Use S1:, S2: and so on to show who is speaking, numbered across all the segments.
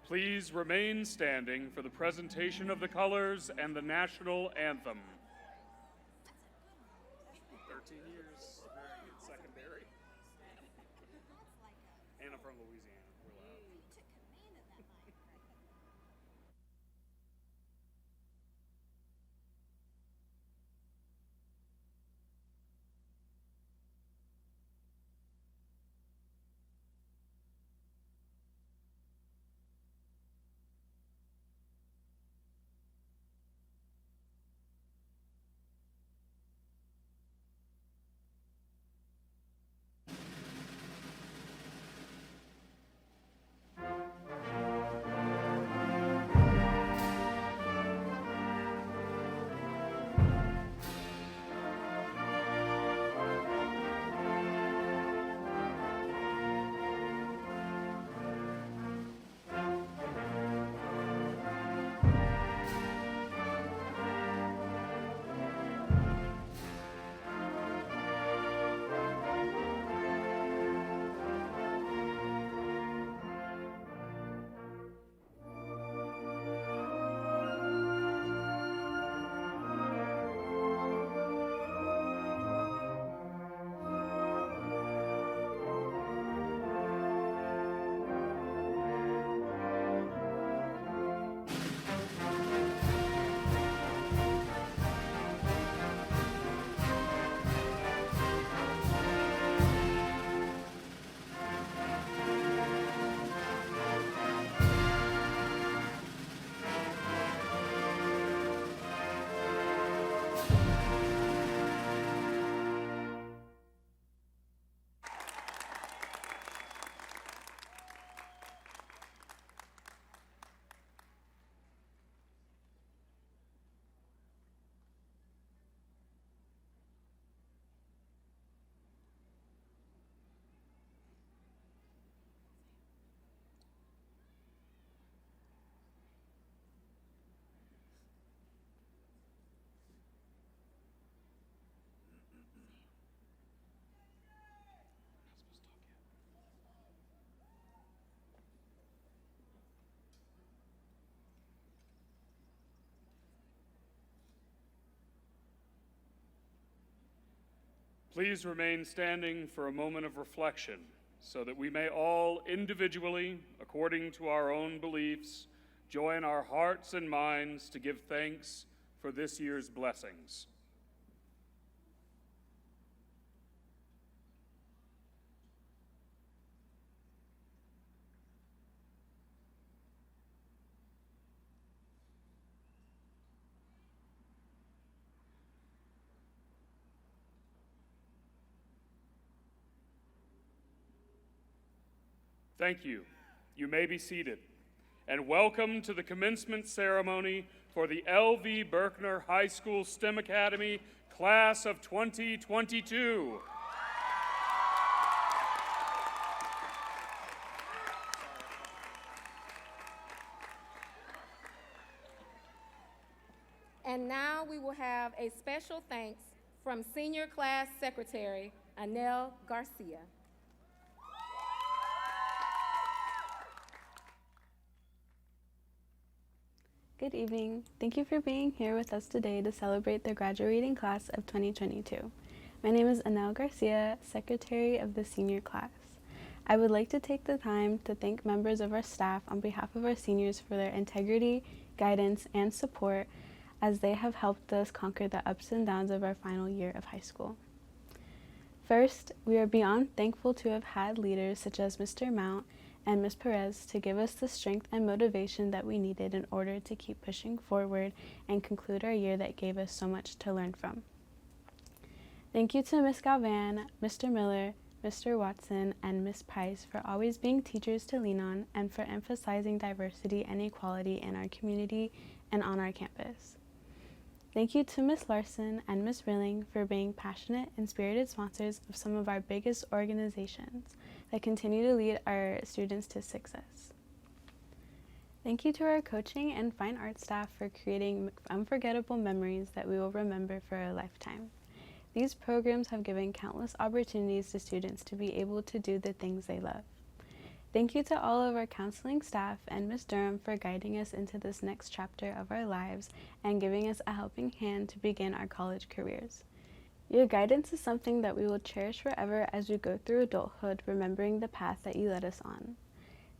S1: Please remain standing for the presentation of the colors and the national anthem. 13 years, very good secondary. And I'm from Louisiana. We're loud. Please remain standing for a moment of reflection so that we may all individually, according to our own beliefs, join our hearts and minds to give thanks for this year's blessings. Thank you. You may be seated. And welcome to the commencement ceremony for the L.V. Berkner High School STEM Academy Class of 2022.
S2: And now we will have a special thanks from Senior Class Secretary Anel Garcia.
S3: Good evening. Thank you for being here with us today to celebrate the graduating class of 2022. My name is Anel Garcia, Secretary of the senior class. I would like to take the time to thank members of our staff on behalf of our seniors for their integrity, guidance, and support as they have helped us conquer the ups and downs of our final year of high school. First, we are beyond thankful to have had leaders such as Mr. Mount and Ms. Perez to give us the strength and motivation that we needed in order to keep pushing forward and conclude our year that gave us so much to learn from. Thank you to Ms. Galvan, Mr. Miller, Mr. Watson, and Ms. Price for always being teachers to lean on and for emphasizing diversity and equality in our community and on our campus. Thank you to Ms. Larson and Ms. Rilling for being passionate and spirited sponsors of some of our biggest organizations that continue to lead our students to success. Thank you to our coaching and fine art staff for creating unforgettable memories that we will remember for a lifetime. These programs have given countless opportunities to students to be able to do the things they love. Thank you to all of our counseling staff and Ms. Durham for guiding us into this next chapter of our lives and giving us a helping hand to begin our college careers. Your guidance is something that we will cherish forever as we go through adulthood, remembering the path that you led us on.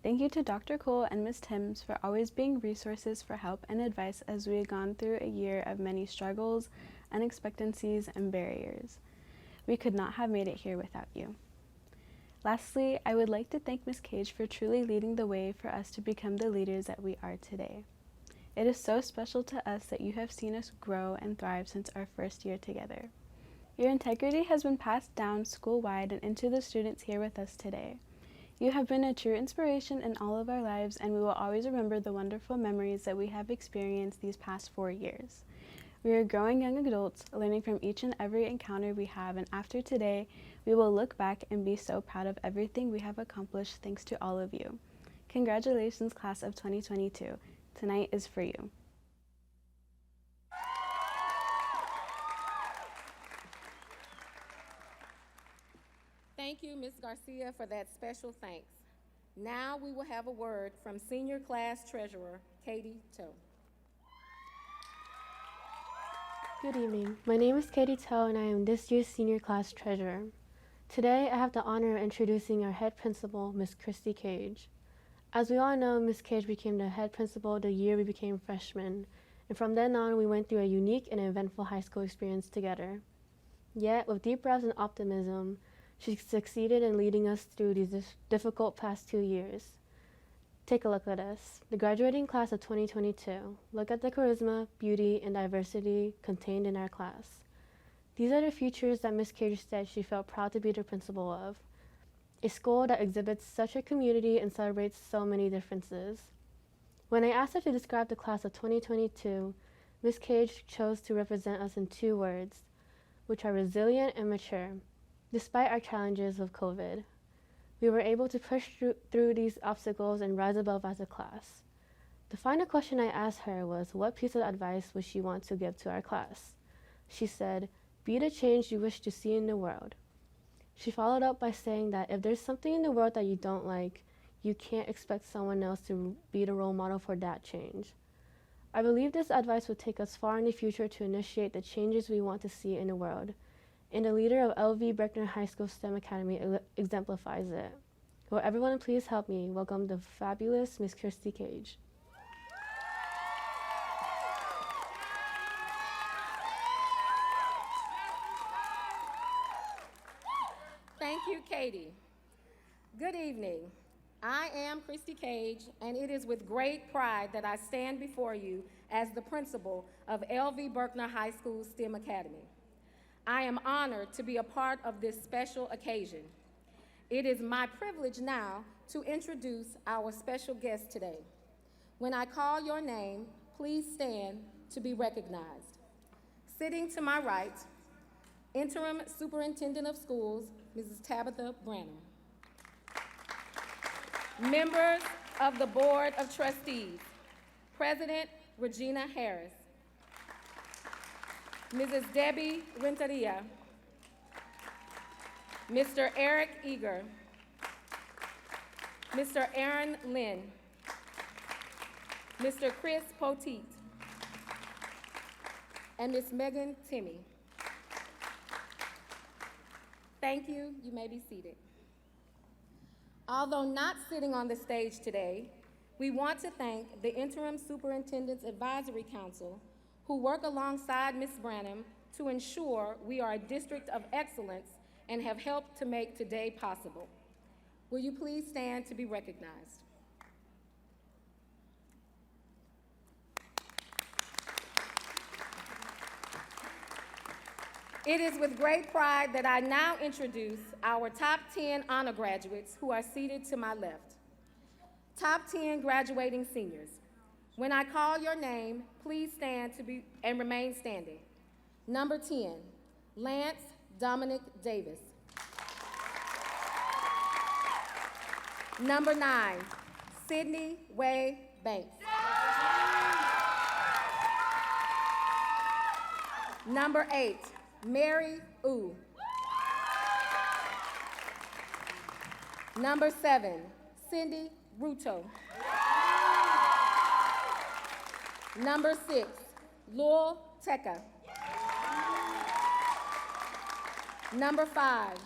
S3: Thank you to Dr. Cole and Ms. Timms for always being resources for help and advice as we have gone through a year of many struggles, unexpectancies, and barriers. We could not have made it here without you. Lastly, I would like to thank Ms. Cage for truly leading the way for us to become the leaders that we are today. It is so special to us that you have seen us grow and thrive since our first year together. Your integrity has been passed down school-wide and into the students here with us today. You have been a true inspiration in all of our lives, and we will always remember the wonderful memories that we have experienced these past 4 years. We are growing young adults, learning from each and every encounter we have, and after today, we will look back and be so proud of everything we have accomplished thanks to all of you. Congratulations, class of 2022. Tonight is for you.
S2: Thank you, Ms. Garcia, for that special thanks. Now we will have a word from Senior Class Treasurer, Katie Toe.
S4: Good evening. My name is Katie Toe, and I am this year's Senior Class Treasurer. Today, I have the honor of introducing our head principal, Ms. Christy Cage. As we all know, Ms. Cage became the head principal the year we became freshmen, and from then on, we went through a unique and eventful high school experience together. Yet, with deep breaths and optimism, she succeeded in leading us through these difficult past 2 years. Take a look at us, the graduating class of 2022. Look at the charisma, beauty, and diversity contained in our class. These are the features that Ms. Cage said she felt proud to be the principal of. A school that exhibits such a community and celebrates so many differences. When I asked her to describe the class of 2022, Ms. Cage chose to represent us in 2 words, which are resilient and mature, despite our challenges of COVID. We were able to push through these obstacles and rise above as a class. The final question I asked her was, what piece of advice would she want to give to our class? She said, be the change you wish to see in the world. She followed up by saying that if there's something in the world that you don't like, you can't expect someone else to be the role model for that change. I believe this advice will take us far in the future to initiate the changes we want to see in the world. And the leader of L.V. Berkner High School STEM Academy exemplifies it. Will everyone please help me welcome the fabulous Ms. Christy Cage.
S2: Thank you, Katie. Good evening. I am Christy Cage, and it is with great pride that I stand before you as the principal of L.V. Berkner High School STEM Academy. I am honored to be a part of this special occasion. It is my privilege now to introduce our special guest today. When I call your name, please stand to be recognized. Sitting to my right, Interim Superintendent of Schools, Mrs. Tabitha Branham. Members of the Board of Trustees, President Regina Harris, Mrs. Debbie Renteria, Mr. Eric Eager, Mr. Aaron Lynn, Mr. Chris Poteet, and Ms. Megan Timmy. Thank you. You may be seated. Although not sitting on the stage today, we want to thank the Interim Superintendent's Advisory Council, who work alongside Ms. Branham to ensure we are a district of excellence and have helped to make today possible. Will you please stand to be recognized? It is with great pride that I now introduce our top 10 honor graduates who are seated to my left. Top 10 graduating seniors. When I call your name, please stand and remain standing. Number 10, Lance Dominic Davis. Number 9, Sydney Way Banks. Number 8, Mary Ooh. Number 7, Cindy Ruto. Number 6, Lowell Teka. Number 5,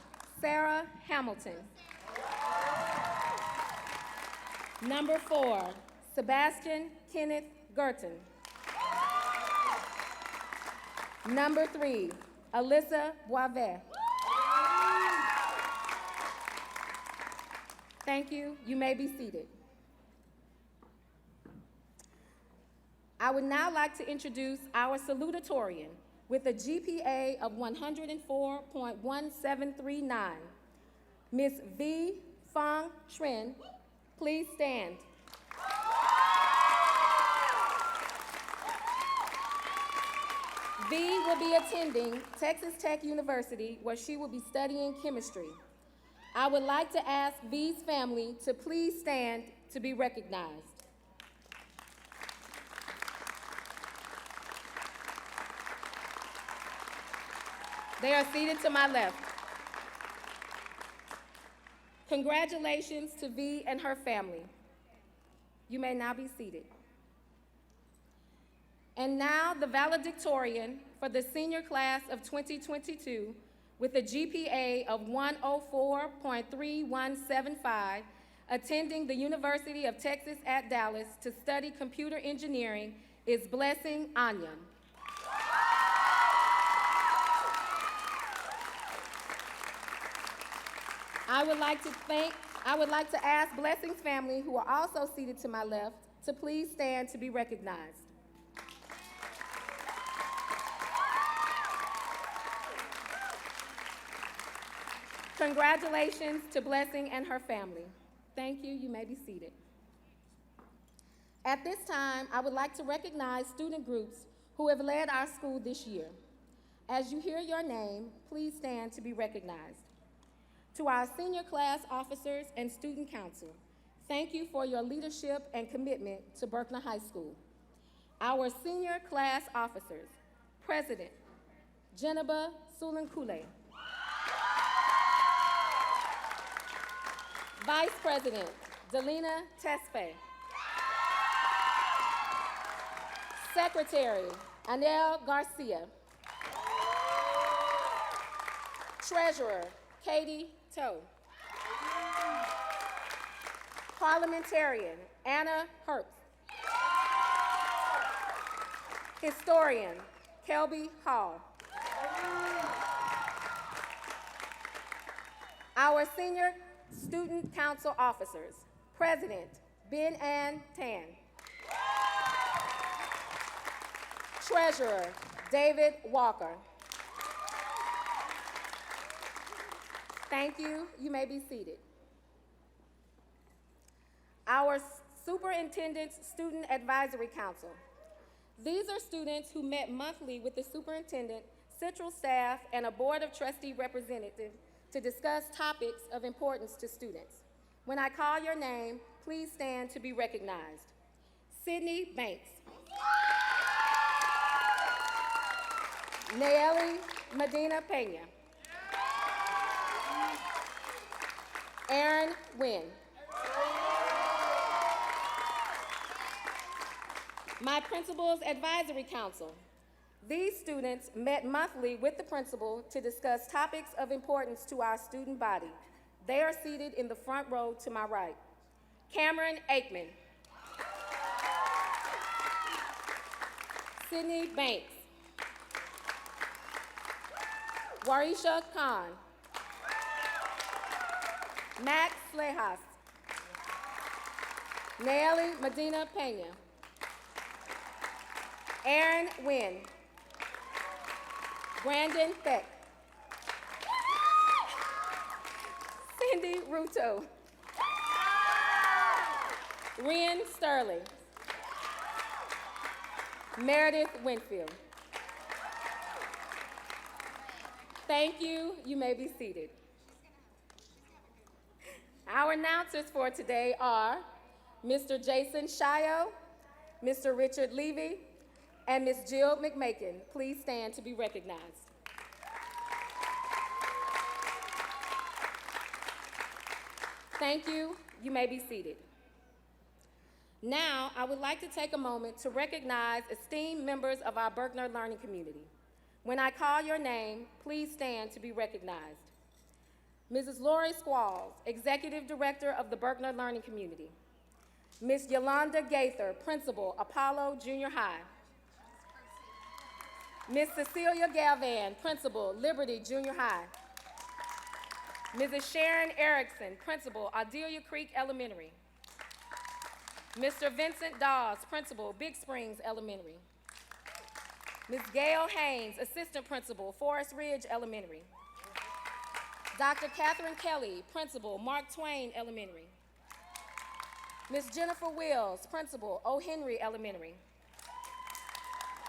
S2: Sarah Hamilton. Number 4, Sebastian Kenneth Gerton. Number 3, Alyssa Boisvert. Thank you. You may be seated. I would now like to introduce our salutatorian with a GPA of 104.1739, Ms. V. Fong Trin. Please stand. V will be attending Texas Tech University, where she will be studying chemistry. I would like to ask V's family to please stand to be recognized. They are seated to my left. Congratulations to V and her family. You may now be seated. And now the valedictorian for the senior class of 2022 with a GPA of 104.3175, attending the University of Texas at Dallas to study computer engineering is Blessing Anya. I would like to ask Blessing's family, who are also seated to my left, to please stand to be recognized. Congratulations to Blessing and her family. Thank you. You may be seated. At this time, I would like to recognize student groups who have led our school this year. As you hear your name, please stand to be recognized. To our senior class officers and student council, thank you for your leadership and commitment to Berkeley High School. Our senior class officers, President Jenaba Sulankule, Vice President Delina Tesfaye, Secretary Anel Garcia, Treasurer Katie Toe, Parliamentarian Anna Herbst, Historian Kelby Hall, our senior student council officers, President Ben Ann Tan, Treasurer David Walker. Thank you. You may be seated. Our Superintendent's Student Advisory Council. These are students who met monthly with the superintendent, central staff, and a board of trustee representative to discuss topics of importance to students. When I call your name, please stand to be recognized. Sydney Banks. Nayeli Medina Pena. Aaron Wynn. My Principal's Advisory Council. These students met monthly with the principal to discuss topics of importance to our student body. They are seated in the front row to my right. Cameron Aikman. Sydney Banks. Warisha Khan. Max Slejas. Nayeli Medina Pena. Aaron Wynn. Brandon Beck. Cindy Ruto. Rian Sterling. Meredith Winfield. Thank you. You may be seated. Our announcers for today are Mr. Jason Shio, Mr. Richard Levy, and Ms. Jill McMakin. Please stand to be recognized. Thank you. you may be seated. Now, I would like to take a moment to recognize esteemed members of our Berkner Learning Community. When I call your name, please stand to be recognized. Mrs. Lori Squalls, Executive Director of the Berkner Learning Community. Ms. Yolanda Gaither, Principal, Apollo Junior High. Ms. Cecilia Galvan, Principal, Liberty Junior High. Mrs. Sharon Erickson, Principal, Ardelia Creek Elementary. Mr. Vincent Dawes, Principal, Big Springs Elementary. Ms. Gail Haynes, Assistant Principal, Forest Ridge Elementary. Dr. Catherine Kelly, Principal, Mark Twain Elementary. Ms. Jennifer Wills, Principal, O. Henry Elementary.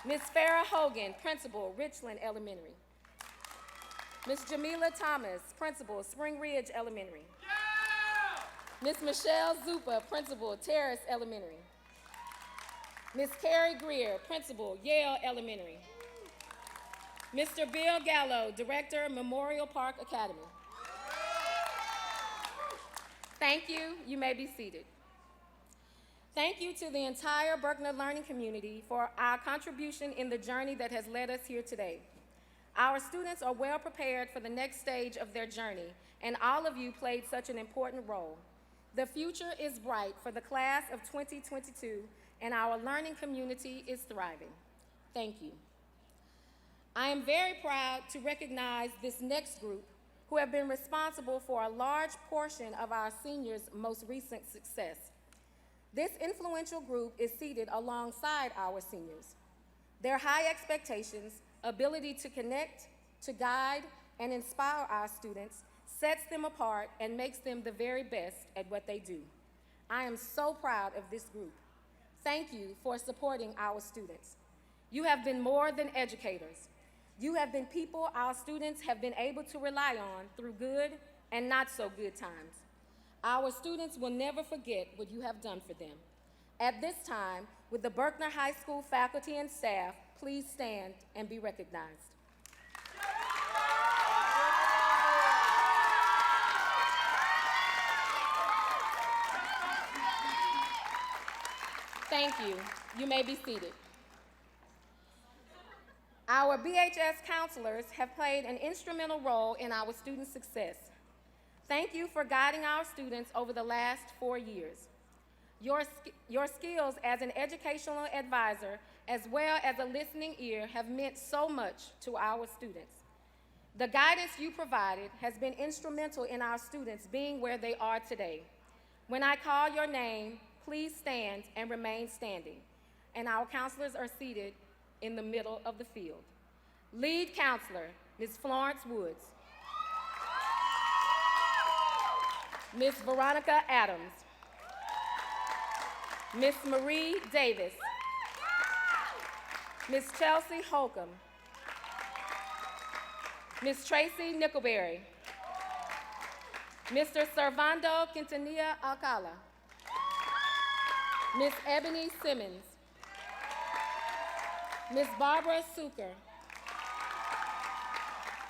S2: Ms. Farrah Hogan, Principal, Richland Elementary. Ms. Jamila Thomas, Principal, Spring Ridge Elementary. Ms. Michelle Zupa, Principal, Terrace Elementary. Ms. Carrie Greer, Principal, Yale Elementary. Mr. Bill Gallo, Director, Memorial Park Academy. Thank you. You may be seated. Thank you to the entire Berkner Learning Community for our contribution in the journey that has led us here today. Our students are well prepared for the next stage of their journey, and all of you played such an important role. The future is bright for the class of 2022, and our learning community is thriving. Thank you. I am very proud to recognize this next group who have been responsible for a large portion of our seniors' most recent success. This influential group is seated alongside our seniors. Their high expectations, ability to connect, to guide, and inspire our students sets them apart and makes them the very best at what they do. I am so proud of this group. Thank you for supporting our students. You have been more than educators. You have been people our students have been able to rely on through good and not so good times. Our students will never forget what you have done for them. At this time, with the Berkner High School faculty and staff, please stand and be recognized. Thank you. You may be seated. Our BHS counselors have played an instrumental role in our students' success. Thank you for guiding our students over the last 4 years. Your skills as an educational advisor, as well as a listening ear, have meant so much to our students. The guidance you provided has been instrumental in our students being where they are today. When I call your name, please stand and remain standing. And our counselors are seated in the middle of the field. Lead counselor, Ms. Florence Woods. Ms. Veronica Adams. Ms. Marie Davis. Ms. Chelsea Holcomb. Ms. Tracy Nickelberry. Mr. Servando Quintanilla Alcala. Ms. Ebony Simmons. Ms. Barbara Suker.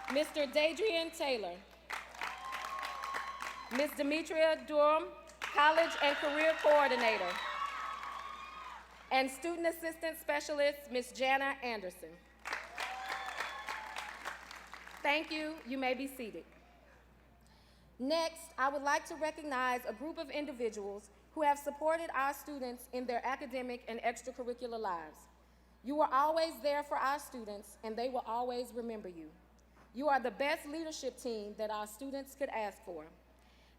S2: Mr. Dadrian Taylor. Ms. Demetria Durham, College and Career Coordinator. And Student Assistant Specialist, Ms. Jana Anderson. Thank you. You may be seated. Next, I would like to recognize a group of individuals who have supported our students in their academic and extracurricular lives. You were always there for our students, and they will always remember you. You are the best leadership team that our students could ask for.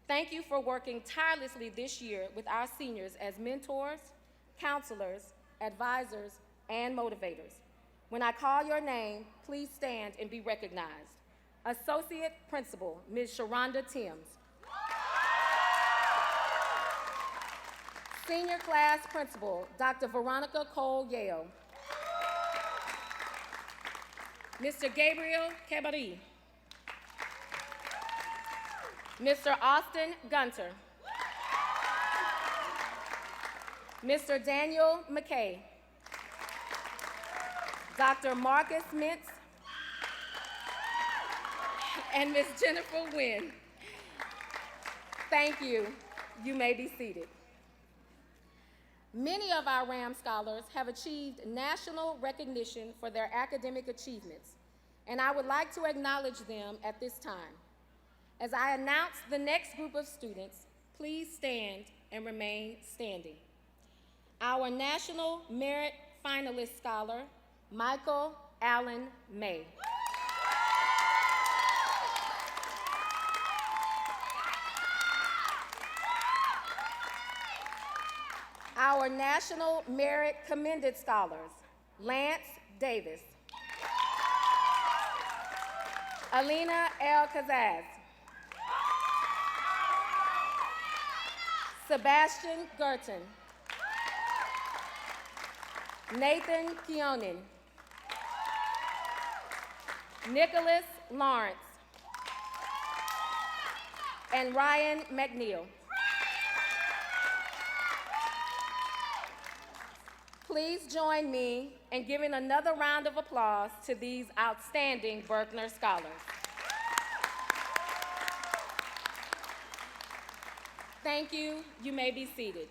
S2: Thank you for working tirelessly this year with our seniors as mentors, counselors, advisors, and motivators. When I call your name, please stand and be recognized. Associate Principal, Ms. Sharonda Timms. Senior Class Principal, Dr. Veronica Cole-Yale. Mr. Gabriel Cabari. Mr. Austin Gunter. Mr. Daniel McKay. Dr. Marcus Mintz. And Ms. Jennifer Wynn. Thank you. you may be seated. Many of our RAM scholars have achieved national recognition for their academic achievements, and I would like to acknowledge them at this time. As I announce the next group of students, please stand and remain standing. Our National Merit Finalist Scholar, Michael Allen May. Our National Merit Commended Scholars, Lance Davis. Alina L. Kazaz. Sebastian Gerton. Nathan Keonan. Nicholas Lawrence. And Ryan McNeil. Please join me in giving another round of applause to these outstanding Berkner scholars. Thank you. You may be seated.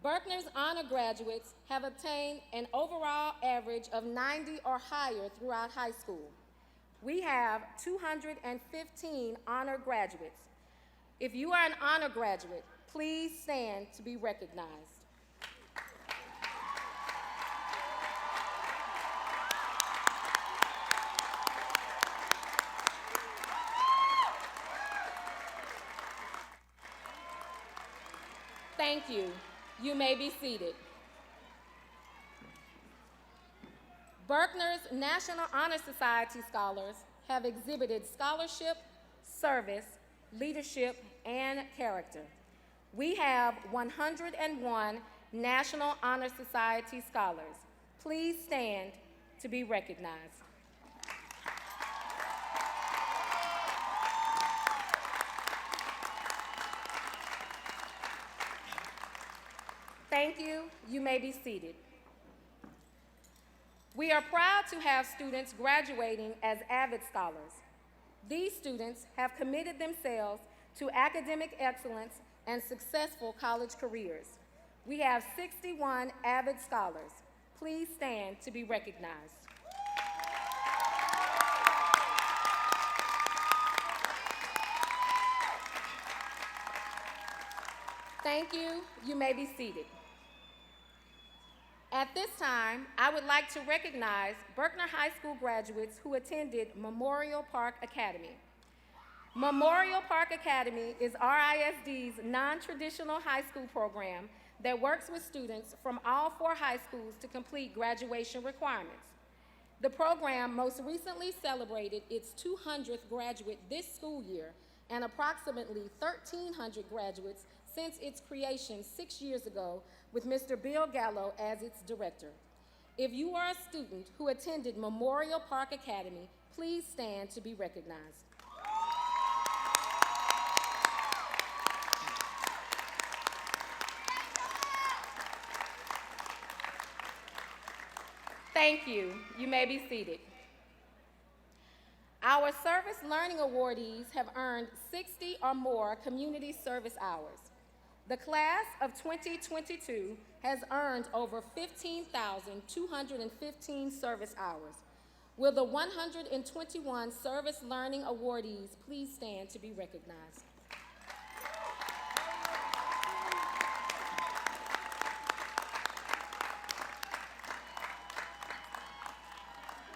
S2: Berkner's honor graduates have obtained an overall average of 90 or higher throughout high school. We have 215 honor graduates. If you are an honor graduate, please stand to be recognized. Thank you. You may be seated. Berkner's National Honor Society scholars have exhibited scholarship, service, leadership, and character. We have 101 National Honor Society scholars. Please stand to be recognized. Thank you. You may be seated. We are proud to have students graduating as Avid Scholars. These students have committed themselves to academic excellence and successful college careers. We have 61 Avid Scholars. Please stand to be recognized. Thank you. You may be seated. At this time, I would like to recognize Berkner High School graduates who attended Memorial Park Academy. Memorial Park Academy is RISD's non-traditional high school program that works with students from all 4 high schools to complete graduation requirements. The program most recently celebrated its 200th graduate this school year and approximately 1,300 graduates since its creation 6 years ago with Mr. Bill Gallo as its director. If you are a student who attended Memorial Park Academy, please stand to be recognized. Thank you. You may be seated. Our Service Learning awardees have earned 60 or more community service hours. The class of 2022 has earned over 15,215 service hours. Will the 121 Service Learning awardees please stand to be recognized?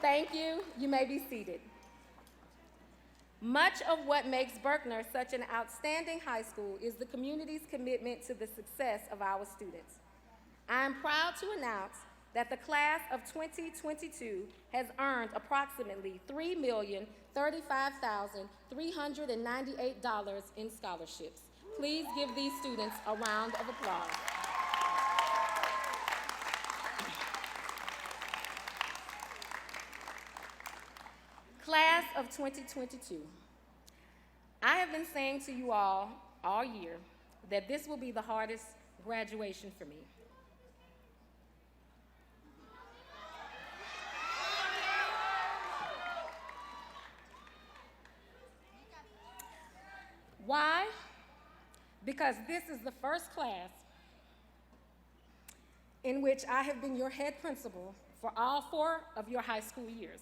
S2: Thank you. You may be seated. Much of what makes Berkner such an outstanding high school is the community's commitment to the success of our students. I am proud to announce that the class of 2022 has earned approximately $3,035,398 in scholarships. Please give these students a round of applause. Class of 2022. I have been saying to you all year that this will be the hardest graduation for me. Why? because this is the first class in which I have been your head principal for all 4 of your high school years.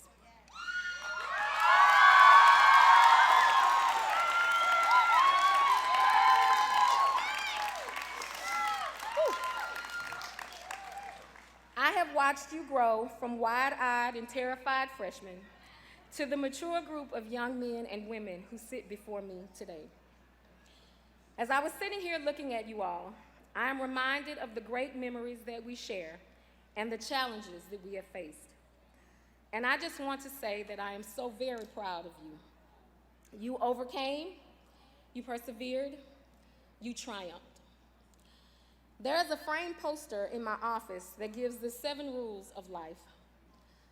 S2: I have watched you grow from wide-eyed and terrified freshmen to the mature group of young men and women who sit before me today. As I was sitting here looking at you all, I am reminded of the great memories that we share and the challenges that we have faced. And I just want to say that I am so very proud of you. You overcame, you persevered, you triumphed. There is a framed poster in my office that gives the 7 rules of life.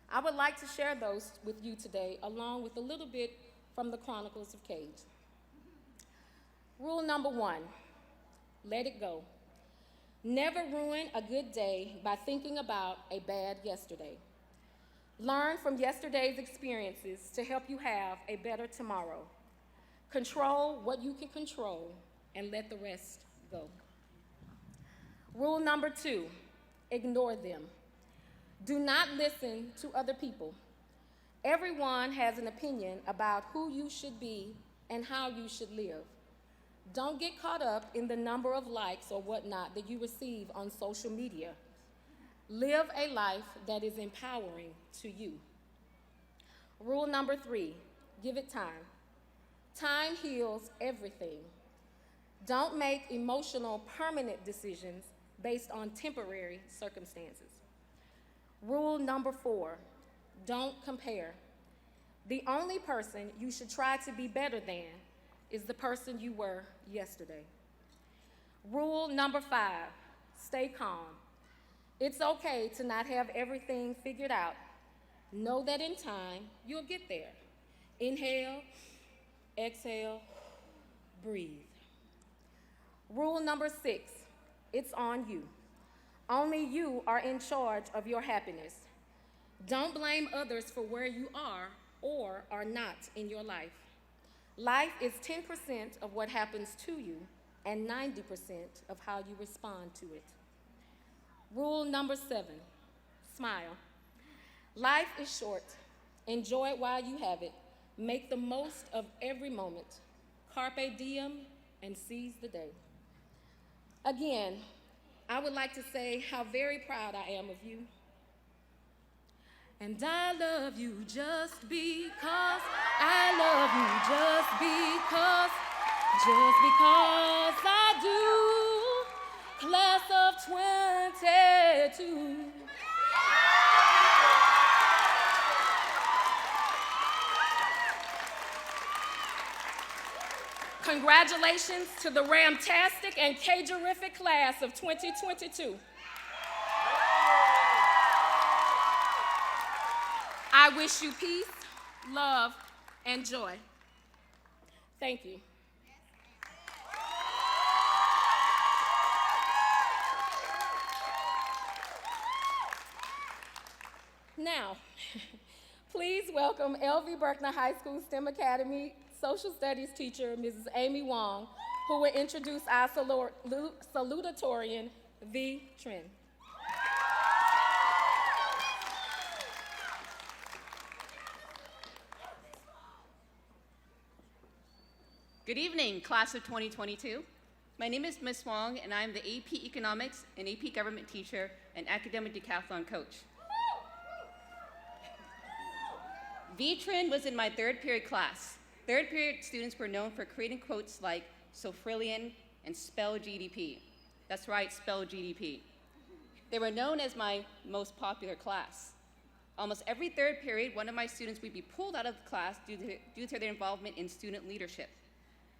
S2: I would like to share those with you today, along with a little bit from the Chronicles of Cage. Rule number 1, let it go. Never ruin a good day by thinking about a bad yesterday. Learn from yesterday's experiences to help you have a better tomorrow. Control what you can control and let the rest go. Rule number 2, ignore them. Do not listen to other people. Everyone has an opinion about who you should be and how you should live. Don't get caught up in the number of likes or whatnot that you receive on social media. Live a life that is empowering to you. Rule number 3, give it time. Time heals everything. Don't make emotional, permanent decisions based on temporary circumstances. Rule number 4, don't compare. The only person you should try to be better than is the person you were yesterday. Rule number 5, stay calm. It's okay to not have everything figured out. Know that in time, you'll get there. Inhale, exhale, breathe. Rule number 6, it's on you. Only you are in charge of your happiness. Don't blame others for where you are or are not in your life. Life is 10% of what happens to you and 90% of how you respond to it. Rule number 7, smile. Life is short. Enjoy it while you have it. Make the most of every moment. Carpe diem and seize the day. Again, I would like to say how very proud I am of you. And I love you just because I love you just because I do. Class of 22. Congratulations to the Ramtastic and Cagerific class of 2022. I wish you peace, love, and joy. Thank you. Now, please welcome LV Berkner High School STEM Academy Social Studies teacher, Mrs. Amy Wong, who will introduce our salutatorian, V. Trin.
S5: Good evening, class of 2022. My name is Ms. Wong, and I'm the AP Economics and AP Government teacher and academic decathlon coach. V-Trin was in my 3rd period class. 3rd period students were known for creating quotes like Sofrillian and spell GDP. That's right, spell GDP. They were known as my most popular class. Almost every 3rd period, one of my students would be pulled out of the class due to their involvement in student leadership.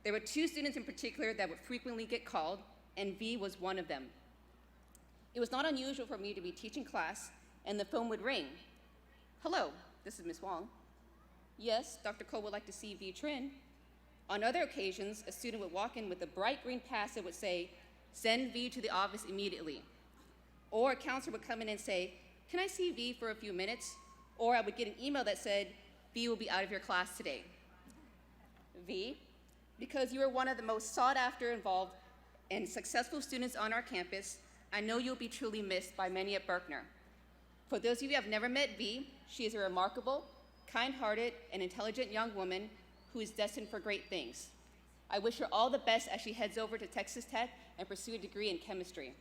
S5: There were 2 students in particular that would frequently get called, and V was one of them. It was not unusual for me to be teaching class, and the phone would ring. Hello, this is Ms. Wong. Yes, Dr. Cole would like to see V. Trin. On other occasions, a student would walk in with a bright green pass that would say, send V to the office immediately. Or a counselor would come in and say, can I see V for a few minutes? Or I would get an email that said, V will be out of your class today. V, because you were one of the most sought after involved and successful students on our campus, I know you'll be truly missed by many at Berkner. For those of you who have never met V, she is a remarkable, kind-hearted, and intelligent young woman who is destined for great things. I wish her all the best as she heads over to Texas Tech and pursue a degree in chemistry.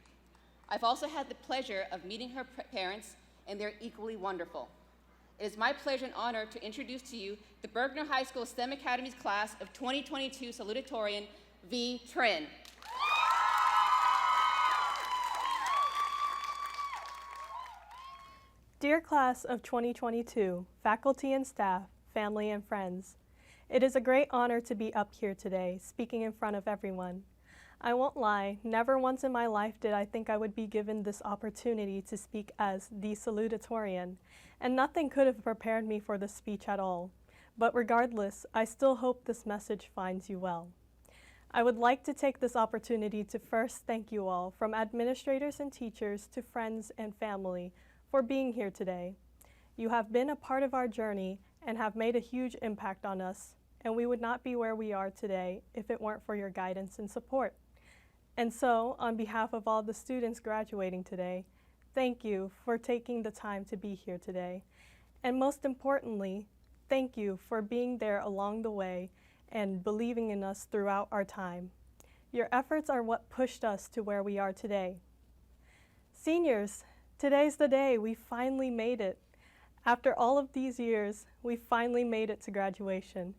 S5: I've also had the pleasure of meeting her parents, and they're equally wonderful. It is my pleasure and honor to introduce to you the Berkner High School STEM Academy's class of 2022 salutatorian, V. Trin.
S6: Dear class of 2022, faculty and staff, family and friends, it is a great honor to be up here today, speaking in front of everyone. I won't lie, never once in my life did I think I would be given this opportunity to speak as the salutatorian, and nothing could have prepared me for this speech at all. But regardless, I still hope this message finds you well. I would like to take this opportunity to first thank you all, from administrators and teachers to friends and family, for being here today. You have been a part of our journey and have made a huge impact on us, and we would not be where we are today if it weren't for your guidance and support. And so, on behalf of all the students graduating today, thank you for taking the time to be here today. And most importantly, thank you for being there along the way and believing in us throughout our time. Your efforts are what pushed us to where we are today. Seniors, today's the day we finally made it. After all of these years, we finally made it to graduation.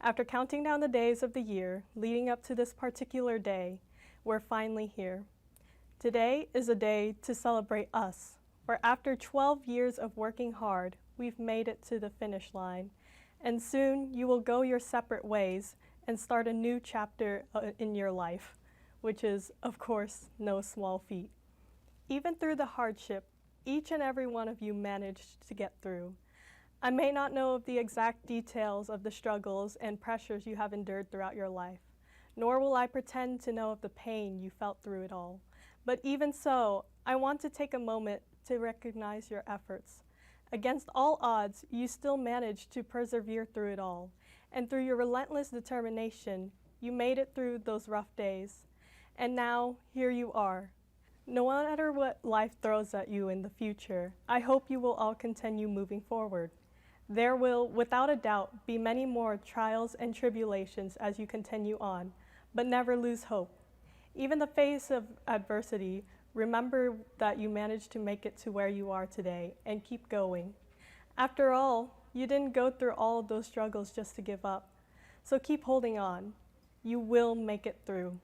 S6: After counting down the days of the year leading up to this particular day, we're finally here. Today is a day to celebrate us, for after 12 years of working hard, we've made it to the finish line. And soon you will go your separate ways and start a new chapter in your life, which is, of course, no small feat. Even through the hardship, each and every one of you managed to get through. I may not know of the exact details of the struggles and pressures you have endured throughout your life, nor will I pretend to know of the pain you felt through it all. But even so, I want to take a moment to recognize your efforts. Against all odds, you still managed to persevere through it all, and through your relentless determination, you made it through those rough days. And now, here you are. No matter what life throws at you in the future, I hope you will all continue moving forward. There will, without a doubt, be many more trials and tribulations as you continue on, but never lose hope. Even in the face of adversity, remember that you managed to make it to where you are today and keep going. After all, you didn't go through all of those struggles just to give up. So keep holding on. You will make it through.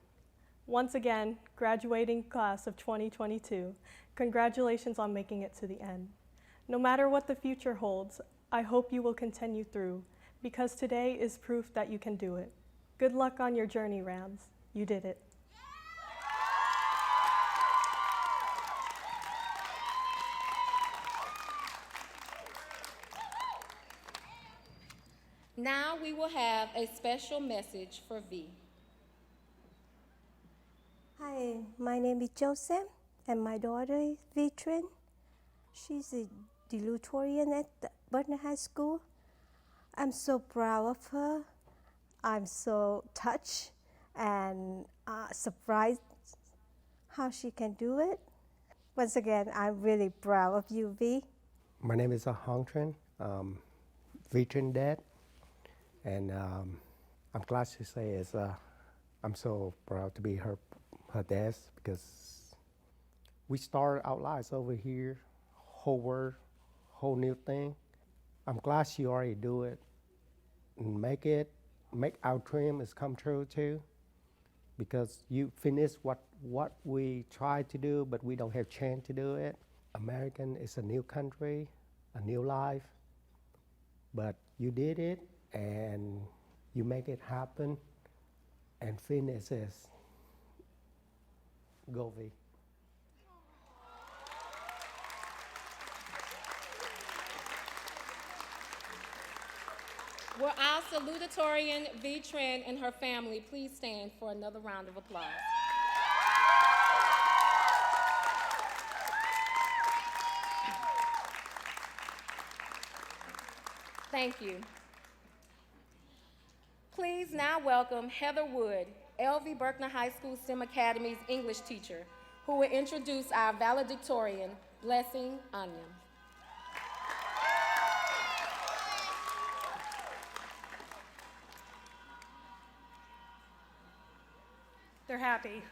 S6: Once again, graduating class of 2022, congratulations on making it to the end. No matter what the future holds, I hope you will continue through, because today is proof that you can do it. Good luck on your journey, Rams. You did it.
S2: Now we will have a special message for V.
S7: Hi, my name is Joseph, and my daughter is Vitrin. She's a salutatorian at Berkner High School. I'm so proud of her. I'm so touched and surprised how she can do it. Once again, I'm really proud of you, V.
S8: My name is Hong Trin, Vitrin dad, and I'm glad to say I'm so proud to be her dad, because we started our lives over here, whole world, whole new thing. I'm glad she already do it and make our dream is come true too, because you finish what we tried to do, but we don't have chance to do it. American is a new country, a new life, but you did it and you make it happen and finish this. Go V.
S2: Will our salutatorian V. Trin and her family please stand for another round of applause? Thank you. Please now welcome Heather Wood, LV Berkner High School STEM Academy's English teacher, who will introduce our valedictorian, Blessing Anya.
S9: They're happy.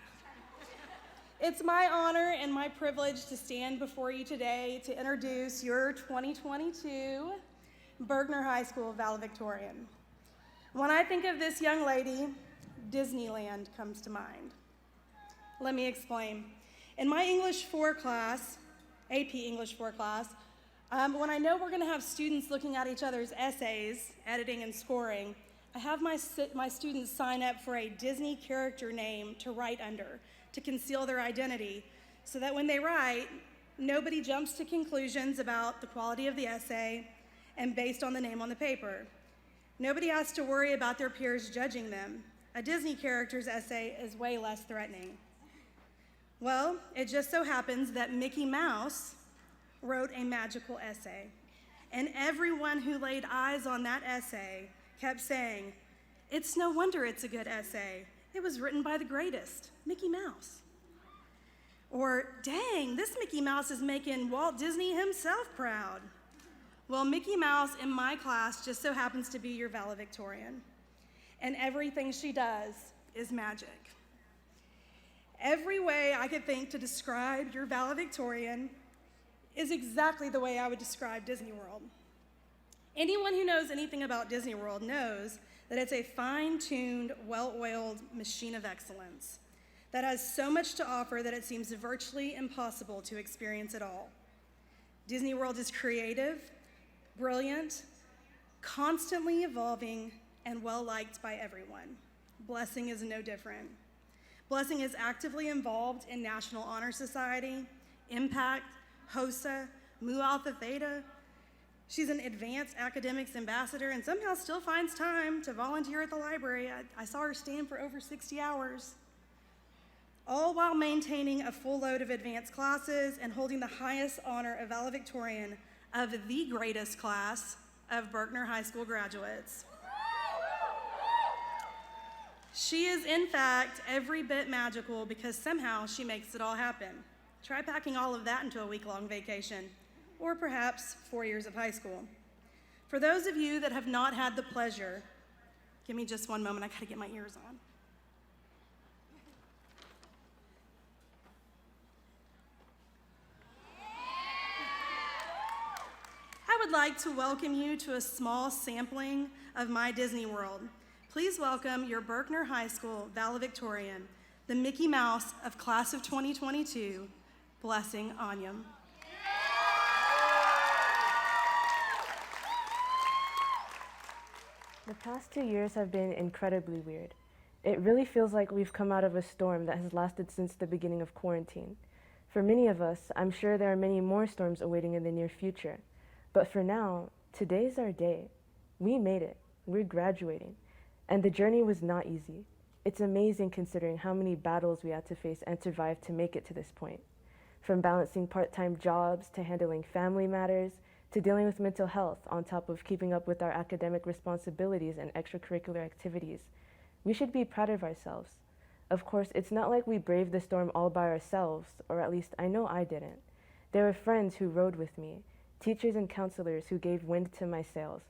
S9: It's my honor and my privilege to stand before you today to introduce your 2022 Berkner High School valedictorian. When I think of this young lady, Disneyland comes to mind. Let me explain. In my English 4 class, AP English 4 class, when I know we're going to have students looking at each other's essays, editing and scoring, I have my students sign up for a Disney character name to write under, to conceal their identity, so that when they write, nobody jumps to conclusions about the quality of the essay and based on the name on the paper. Nobody has to worry about their peers judging them. A Disney character's essay is way less threatening. Well, it just so happens that Mickey Mouse wrote a magical essay, and everyone who laid eyes on that essay kept saying, "It's no wonder it's a good essay. It was written by the greatest, Mickey Mouse." Or, "Dang, this Mickey Mouse is making Walt Disney himself proud." Well, Mickey Mouse in my class just so happens to be your valedictorian, and everything she does is magic. Every way I could think to describe your valedictorian is exactly the way I would describe Disney World. Anyone who knows anything about Disney World knows that it's a fine-tuned, well-oiled machine of excellence that has so much to offer that it seems virtually impossible to experience it all. Disney World is creative, brilliant, constantly evolving, and well-liked by everyone. Blessing is no different. Blessing is actively involved in National Honor Society, Impact, HOSA, Mu Alpha Theta. She's an advanced academics ambassador and somehow still finds time to volunteer at the library. I saw her stand for over 60 hours. All while maintaining a full load of advanced classes and holding the highest honor of valedictorian of the greatest class of Berkner High School graduates. She is, in fact, every bit magical because somehow she makes it all happen. Try packing all of that into a week-long vacation, or perhaps 4 years of high school. For those of you that have not had the pleasure, give me just one moment, I gotta get my ears on. I would like to welcome you to a small sampling of my Disney World. Please welcome your Berkner High School valedictorian, the Mickey Mouse of class of 2022, Blessing Anya.
S10: The past 2 years have been incredibly weird. It really feels like we've come out of a storm that has lasted since the beginning of quarantine. For many of us, I'm sure there are many more storms awaiting in the near future. But for now, today's our day. We made it. We're graduating. And the journey was not easy. It's amazing considering how many battles we had to face and survive to make it to this point. From balancing part-time jobs to handling family matters to dealing with mental health on top of keeping up with our academic responsibilities and extracurricular activities. We should be proud of ourselves. Of course, it's not like we braved the storm all by ourselves, or at least I know I didn't. There were friends who rode with me, teachers and counselors who gave wind to my sails,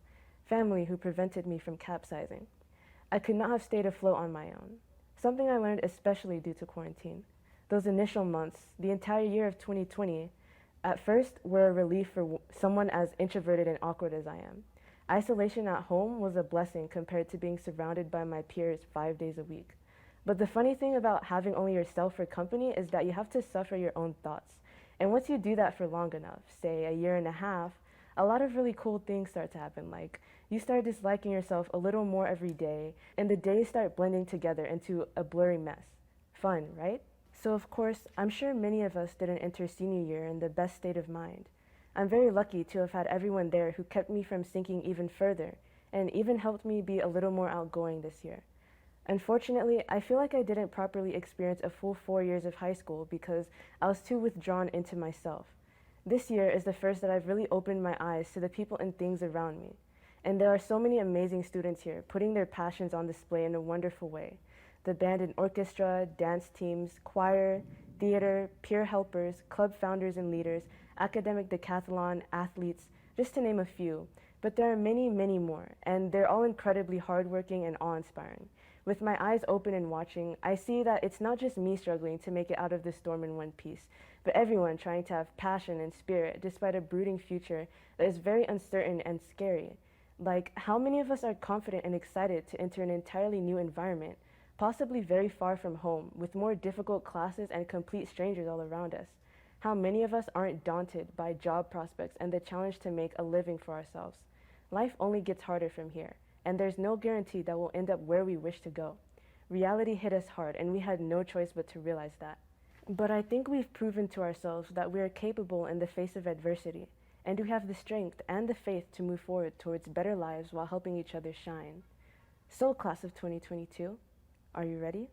S10: family who prevented me from capsizing. I could not have stayed afloat on my own, something I learned especially due to quarantine. Those initial months, the entire year of 2020, at first were a relief for someone as introverted and awkward as I am. Isolation at home was a blessing compared to being surrounded by my peers 5 days a week. But the funny thing about having only yourself for company is that you have to suffer your own thoughts. And once you do that for long enough, say a year and a half, a lot of really cool things start to happen, like you start disliking yourself a little more every day, and the days start blending together into a blurry mess. Fun, right? So of course, I'm sure many of us didn't enter senior year in the best state of mind. I'm very lucky to have had everyone there who kept me from sinking even further, and even helped me be a little more outgoing this year. Unfortunately, I feel like I didn't properly experience a full 4 years of high school because I was too withdrawn into myself. This year is the first that I've really opened my eyes to the people and things around me. And there are so many amazing students here, putting their passions on display in a wonderful way. the band and orchestra, dance teams, choir, theater, peer helpers, club founders and leaders, academic decathlon, athletes, just to name a few. But there are many, many more, and they're all incredibly hardworking and awe-inspiring. With my eyes open and watching, I see that it's not just me struggling to make it out of this storm in one piece, but everyone trying to have passion and spirit despite a brooding future that is very uncertain and scary. Like, how many of us are confident and excited to enter an entirely new environment, possibly very far from home, with more difficult classes and complete strangers all around us? How many of us aren't daunted by job prospects and the challenge to make a living for ourselves? Life only gets harder from here, and there's no guarantee that we'll end up where we wish to go. Reality hit us hard, and we had no choice but to realize that. But I think we've proven to ourselves that we are capable in the face of adversity, and we have the strength and the faith to move forward towards better lives while helping each other shine. So, class of 2022, are you ready?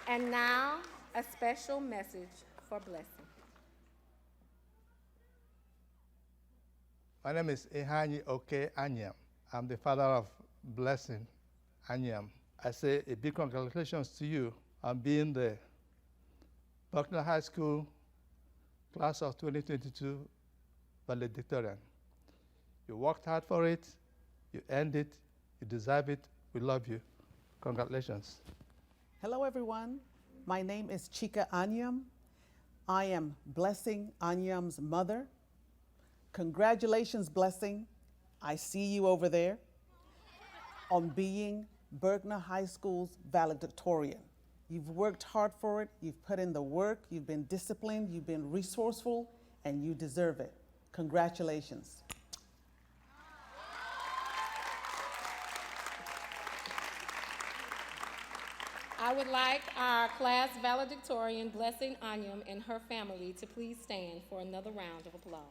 S2: And now, a special message for blessing.
S11: My name is Ehanyi Oke Anyam. I'm the father of Blessing Anyam. I say a big congratulations to you on being the Buckner High School class of 2022 valedictorian. You worked hard for it, you earned it, you deserve it, we love you. Congratulations.
S12: Hello everyone, my name is Chika Anyam. I am Blessing Anyam's mother. Congratulations, Blessing. I see you over there on being Bergner High School's valedictorian. You've worked hard for it, you've put in the work, you've been disciplined, you've been resourceful, and you deserve it. Congratulations.
S2: I would like our class valedictorian, Blessing Anyam, and her family to please stand for another round of applause.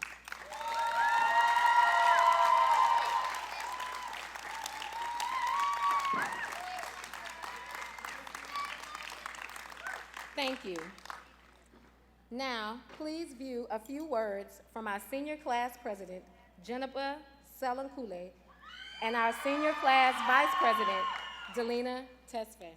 S2: Thank you. Now, please view a few words from our senior class president, Jennifer Selankule, and our senior class vice president, Delina Tesfaye.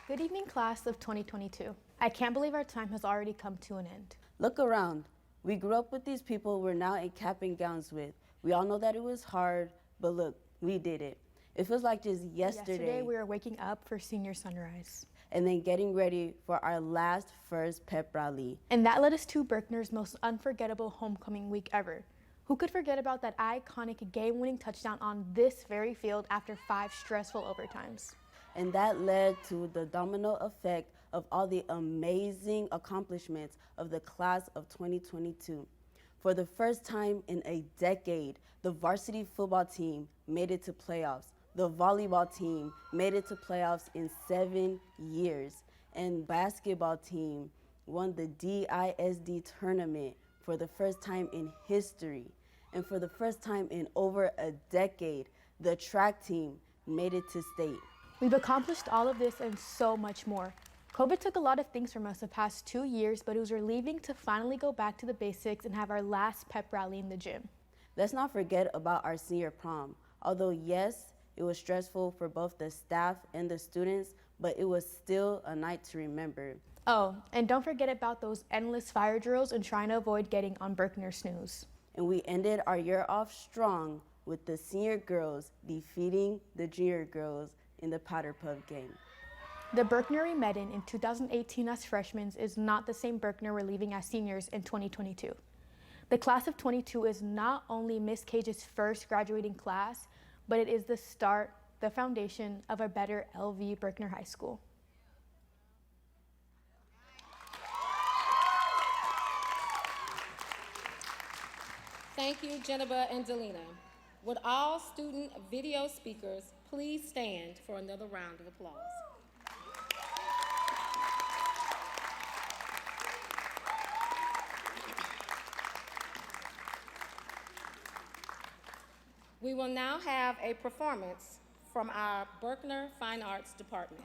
S13: Good evening, class of 2022. I can't believe our time has already come to an end.
S14: Look around. We grew up with these people we're now in cap and gowns with. We all know that it was hard, but look, we did it. It feels like just yesterday
S13: we were waking up for senior sunrise.
S14: And then getting ready for our last first pep rally.
S13: And that led us to Berkner's most unforgettable homecoming week ever. Who could forget about that iconic game-winning touchdown on this very field after 5 stressful overtimes?
S14: And that led to the domino effect of all the amazing accomplishments of the class of 2022. For the first time in a decade, the varsity football team made it to playoffs. The volleyball team made it to playoffs in 7 years. And basketball team won the DISD tournament for the first time in history. And for the first time in over a decade, the track team made it to state.
S13: We've accomplished all of this and so much more. COVID took a lot of things from us the past 2 years, but it was relieving to finally go back to the basics and have our last pep rally in the gym.
S14: Let's not forget about our senior prom. Although yes, it was stressful for both the staff and the students, but it was still a night to remember.
S13: Oh, and don't forget about those endless fire drills and trying to avoid getting on Berkner snooze.
S14: And we ended our year off strong with the senior girls defeating the junior girls in the Powder Puff game.
S13: The Berkner we met in 2018 as freshmen is not the same Berkner we're leaving as seniors in 2022. The class of 22 is not only Miss Cage's first graduating class, but it is the start, the foundation of a better LV Berkner High School.
S2: Thank you, Jennifer and Delina. Would all student video speakers please stand for another round of applause? We will now have a performance from our Berkner Fine Arts Department.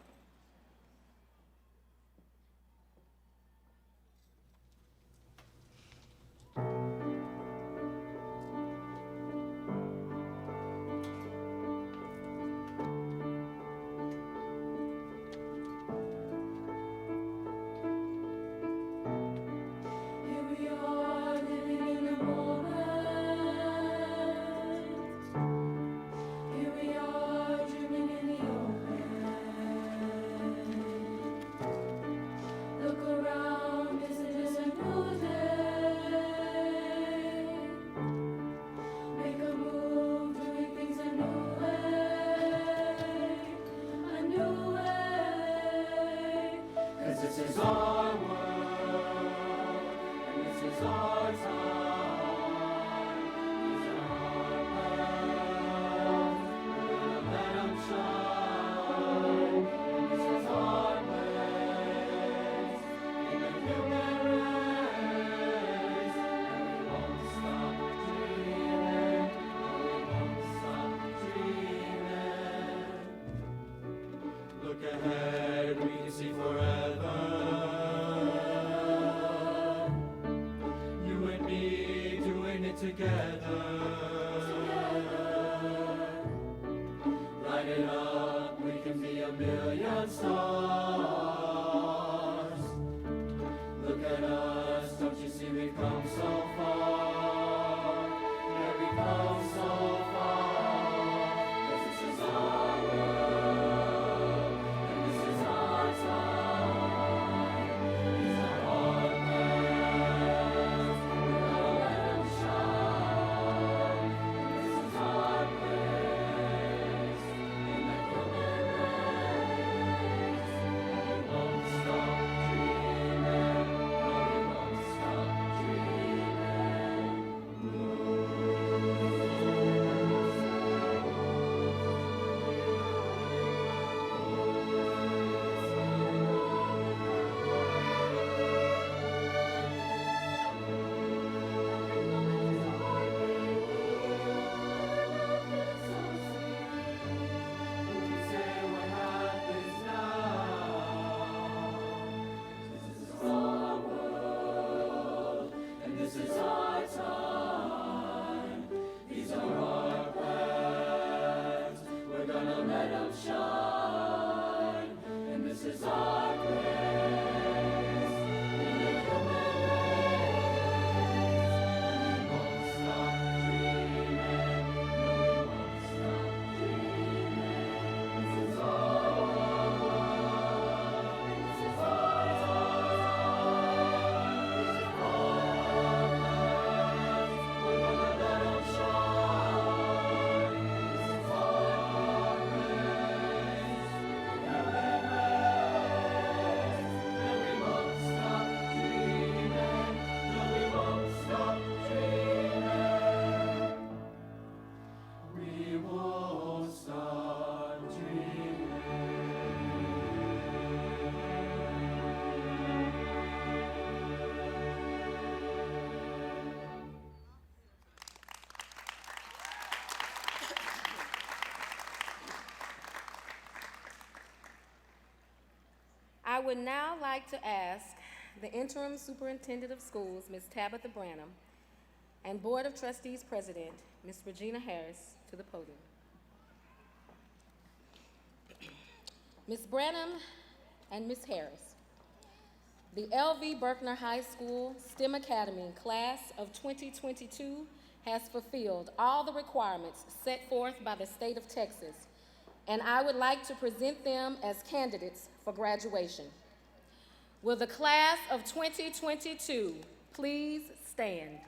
S15: look ahead, we can see forever. You and me doing it together. Light it up, we can be a million stars. Look at us, don't you see we've come so far? Yeah, we've come so far. 'Cause this is our world, and this is our time. These are our plans, we're gonna let them shine. This is our place, in the human race. We won't stop dreaming, no, we won't stop dreaming. This is our time, these are our plans, we're gonna let them shine, and this is our place, in the human race. We won't stop dreaming, no, we won't stop dreaming. This is our world, this is our time, these are our we're gonna let them shine. This is our race, human race. And we won't stop dreaming. No, we won't stop dreaming. We won't stop dreaming.
S2: I would now like to ask the interim superintendent of schools, Ms. Tabitha Branham, and Board of Trustees President, Ms. Regina Harris, to the podium. Ms. Branham and Ms. Harris, the L.V. Berkner High School STEM Academy class of 2022 has fulfilled all the requirements set forth by the state of Texas, and I would like to present them as candidates for graduation. Will the class of 2022 please stand?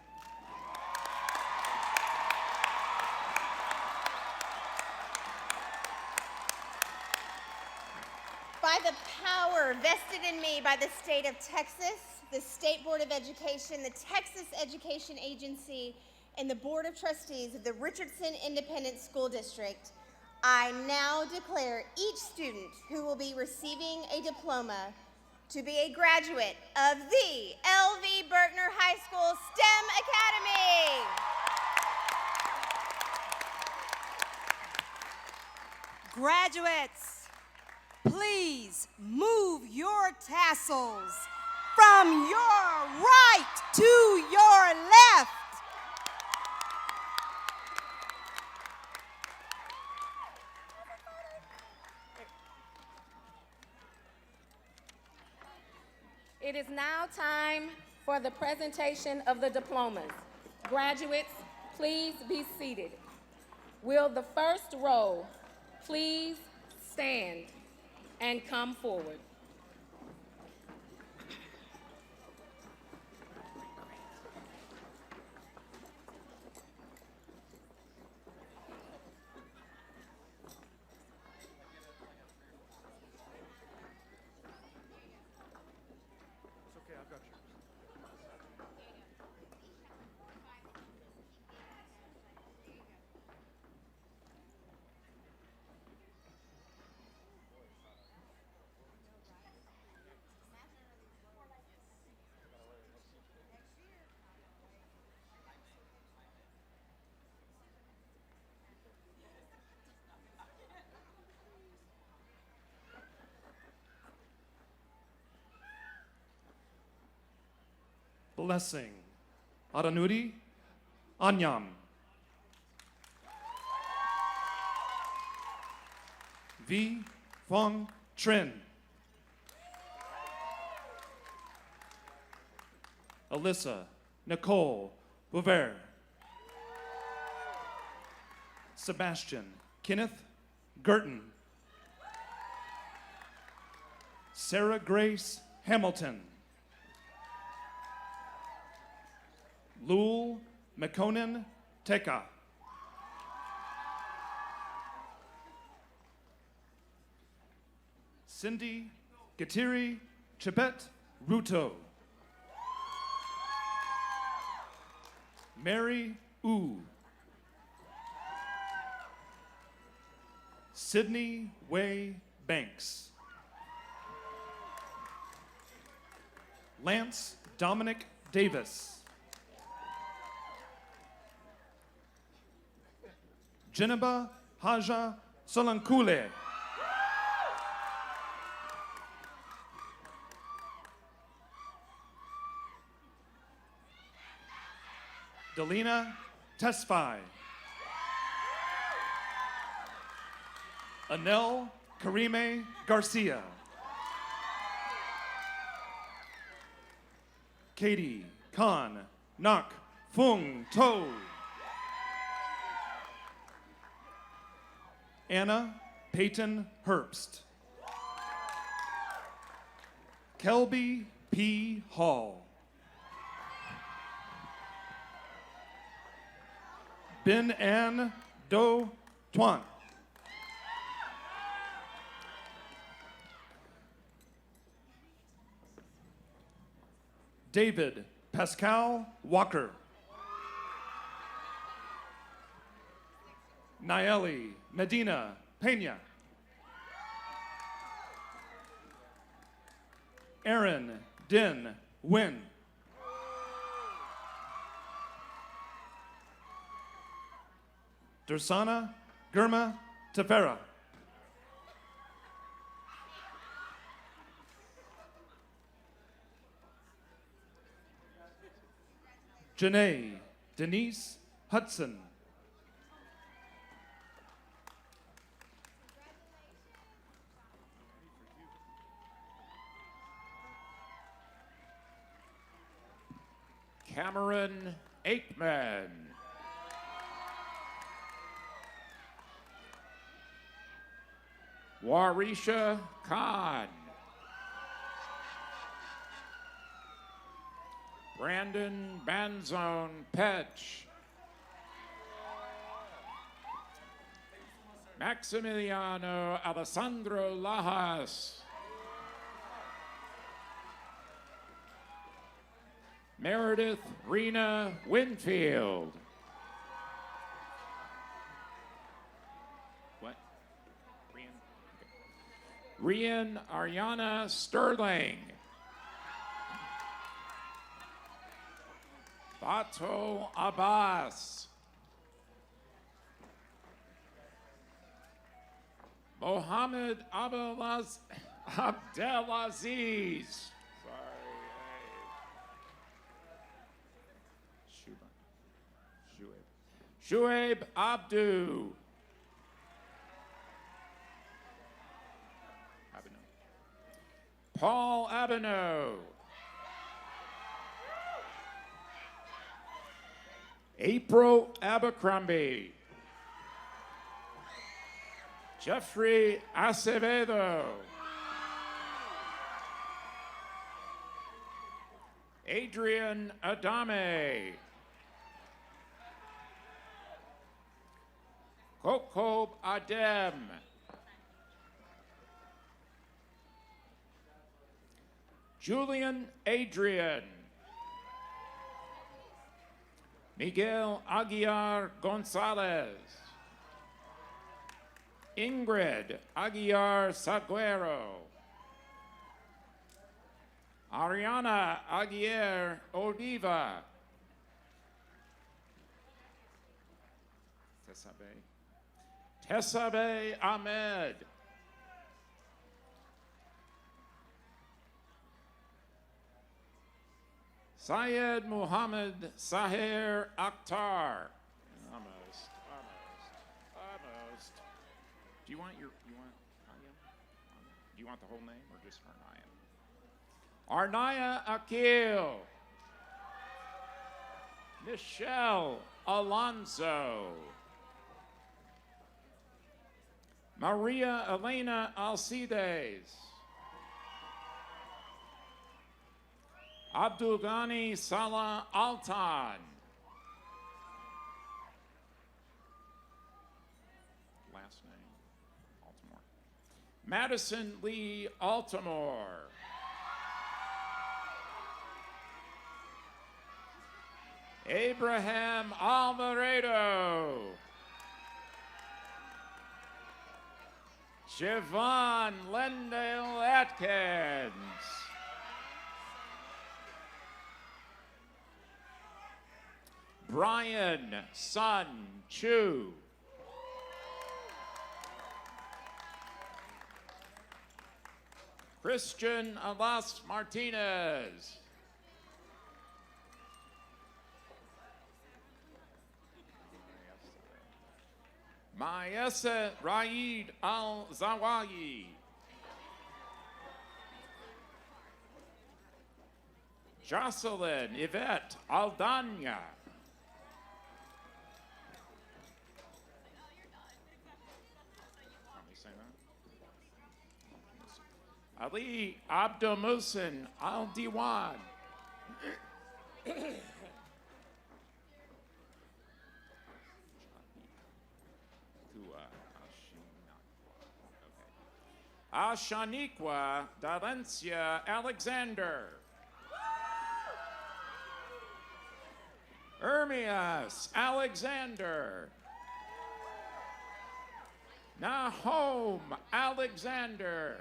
S16: By the power vested in me by the state of Texas, the State Board of Education, the Texas Education Agency, and the Board of Trustees of the Richardson Independent School District, I now declare each student who will be receiving a diploma to be a graduate of the L.V. Berkner High School STEM Academy.
S17: Graduates, please move your tassels from your right to your left.
S2: It is now time for the presentation of the diplomas. Graduates, please be seated. Will the first row please stand and come forward?
S18: blessing. Aranuri, Anyam. Vi Phong Trin. Alyssa Nicole Bouver. Sebastian Kenneth Girton. Sarah Grace Hamilton. Lul McConan Teka. Cindy Gatiri Chibet Ruto. Mary Wu. Sydney Way Banks. Lance Dominic Davis. Jeneba Haja Solankule. Delina Tesfai. Anel Karime Garcia. Katie Khan Nak Fung To. Anna Peyton Herbst. Kelby P. Hall. Bin An Do Tuan. David Pascal Walker. Naeli Medina Pena. Aaron Din Win. Dursana Gurma Tefera. Janae Denise Hudson.
S19: Cameron Aikman. Warisha Khan. Brandon Banzone Petch. Maximiliano Alessandro Lajas. Meredith Rena Winfield. What? Rian Ariana Sterling. Bato Abbas. Mohammed Abdelaziz. Shuaib Abdu. Paul Abino. April Abercrombie. Jeffrey Acevedo. Adrian Adame. Kokob Adem. Julian Adrian. Miguel Aguiar Gonzalez. Ingrid Aguiar Saguero. Ariana Aguiar Oliva. Tessabe Ahmed. Syed Muhammad Sahir Akhtar. Almost. Do you want Ayam? Do you want the whole name or just Arnaya? Arnaya Akil. Michelle Alonso. Maria Elena Alcides. Abdul Ghani Salah Altan. Last name, Altamore. Madison Lee Altamore. Abraham Alvarado. Siobhan Lendale Atkins. Brian Sun Chu. Christian Alas Martinez. Mayessa Raid Al-Zawayi. Jocelyn Yvette Aldana. Ali Abdul Muhsin Al Diwan. Ashaniqua Dalencia Alexander. Ermias Alexander. Nahom Alexander.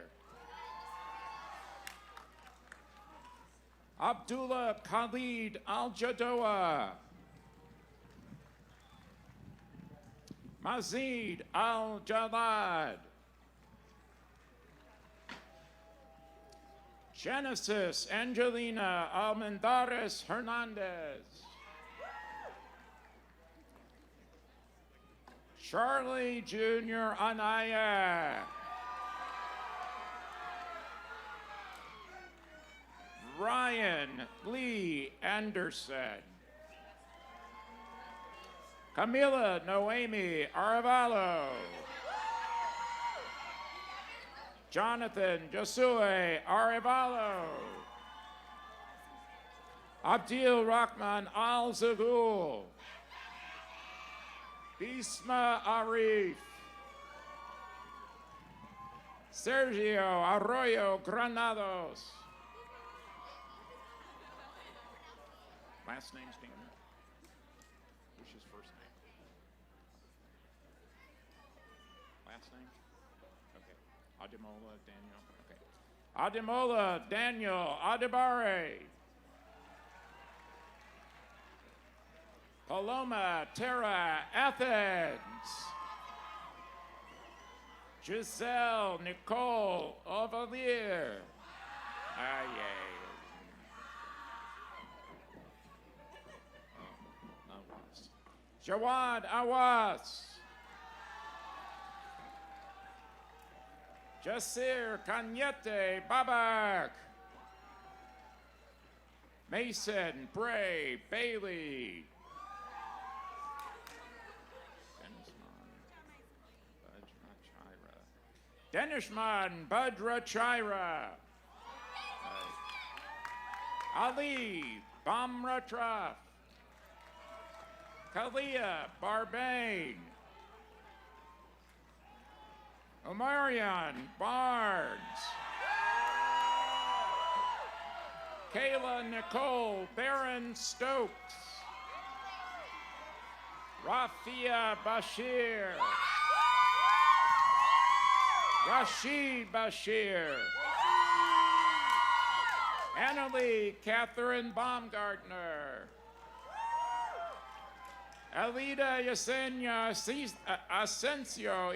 S19: Abdullah Khalid Al-Jadoa. Mazid Al-Jalad. Genesis Angelina Almendares Hernandez. Charlie Jr. Anaya. Ryan Lee Anderson. Camila Noemi Arevalo. Jonathan Josue Arevalo. Abdil Rahman Al Zagul. Bisma Arif. Sergio Arroyo Granados. Last name's Daniel. What's his first name? Last name? Okay. Ademola Daniel. Okay. Ademola Daniel Adebare. Paloma Terra Athens. Giselle Nicole Ovalier. Jawad Awas. Jasir Kanyete Babak. Mason Bray Bailey. Denishman Badra Chaira. Ali Bamratraf. Kalia Barbane. Omarion Barnes. Kayla Nicole Barron Stokes. Rafia Bashir. Rashid Bashir. Annalie Catherine Baumgartner. Alida Yesenia Asensio. All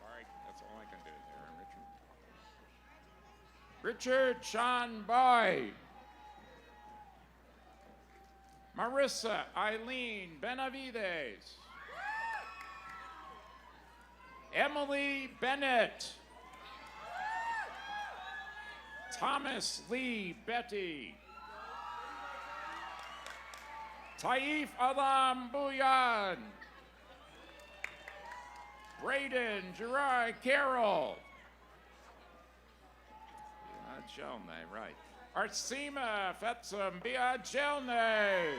S19: right, that's all I can do there, Richard. Richard Sean Boyd. Marissa Eileen Benavides. Emily Bennett. Thomas Lee Betty. Taif Alam Buyan. Braden Gerard Carroll. Biagelne, right. Arsima Fetsum Biagelne.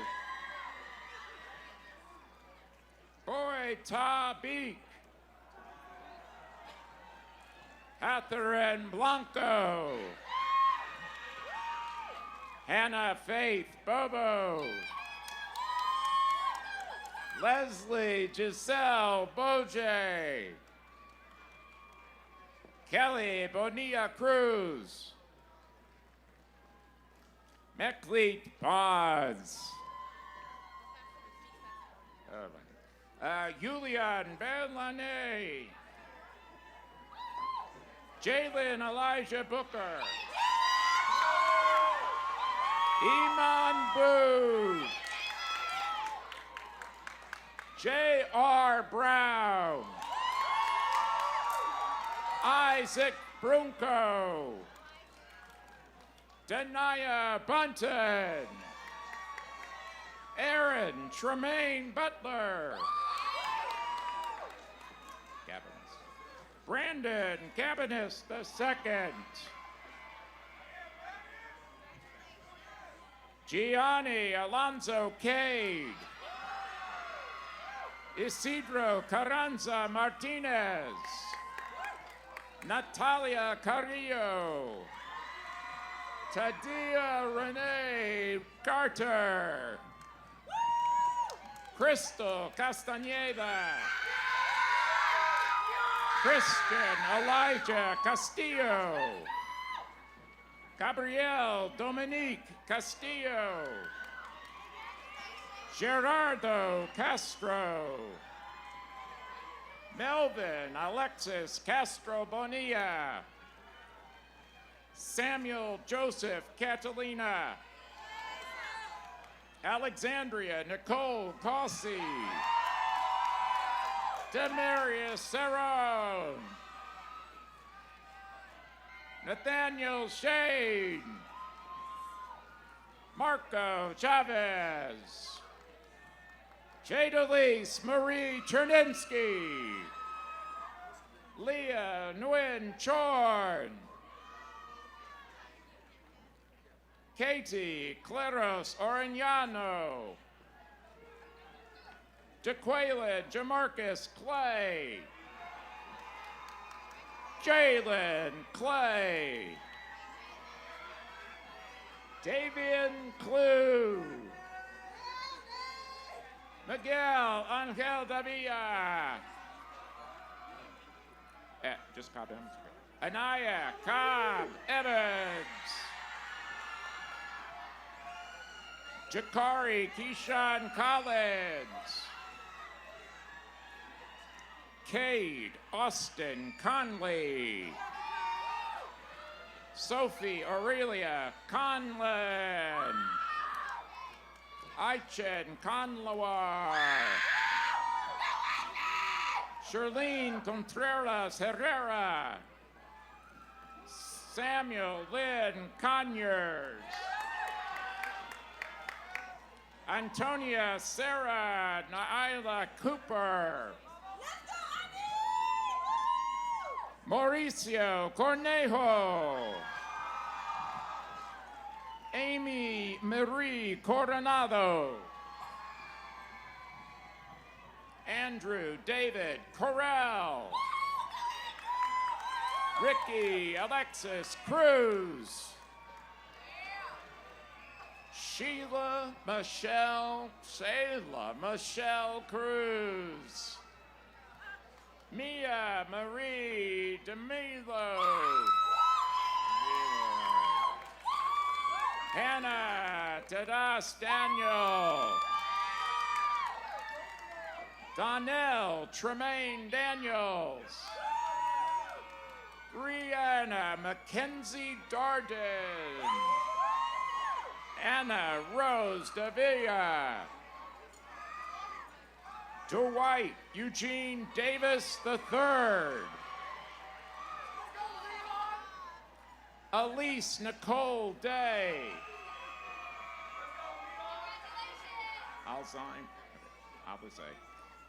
S19: Boy Ta Beek. Catherine Blanco. Hannah Faith Bobo. Leslie Giselle Boje. Kelly Bonilla Cruz. Meklit Paz. Julian Berlane. Jalen Elijah Booker. Iman Boo. J.R. Brown. Isaac Brunko. Denaya Bunton. Aaron Tremaine Butler. Brandon Cabanis II. Gianni Alonso Cade. Isidro Carranza Martinez. Natalia Carrillo. Tadia Renee Carter. Crystal Castañeda. Christian Elijah Castillo. Gabrielle Dominique Castillo. Gerardo Castro. Melvin Alexis Castro Bonilla. Samuel Joseph Catalina. Alexandria Nicole Cossey. Demarius Serrone. Nathaniel Shane. Marco Chavez. Jadalise Marie Cherninsky. Leah Nguyen Chorn. Katie Claros Orignano. Jaquela Jamarcus Clay. Jalen Clay. Davian Clue. Miguel Angel Davila. Just copy him. Anaya Cobb Evans. Jakari Keyshawn Collins. Cade Austin Conley. Sophie Aurelia Conlon. Aichen Conlawar. Charlene Contreras Herrera. Samuel Lynn Conyers. Antonia Sarah Naila Cooper. Mauricio Cornejo. Amy Marie Coronado. Andrew David Corral. Ricky Alexis Cruz. Sheila Michelle Cruz. Mia Marie DeMilo. Hannah Tadas Daniel. Donnell Tremaine Daniels. Brianna Mackenzie Darden. Anna Rose Davila. Dwight Eugene Davis III. Elise Nicole Day.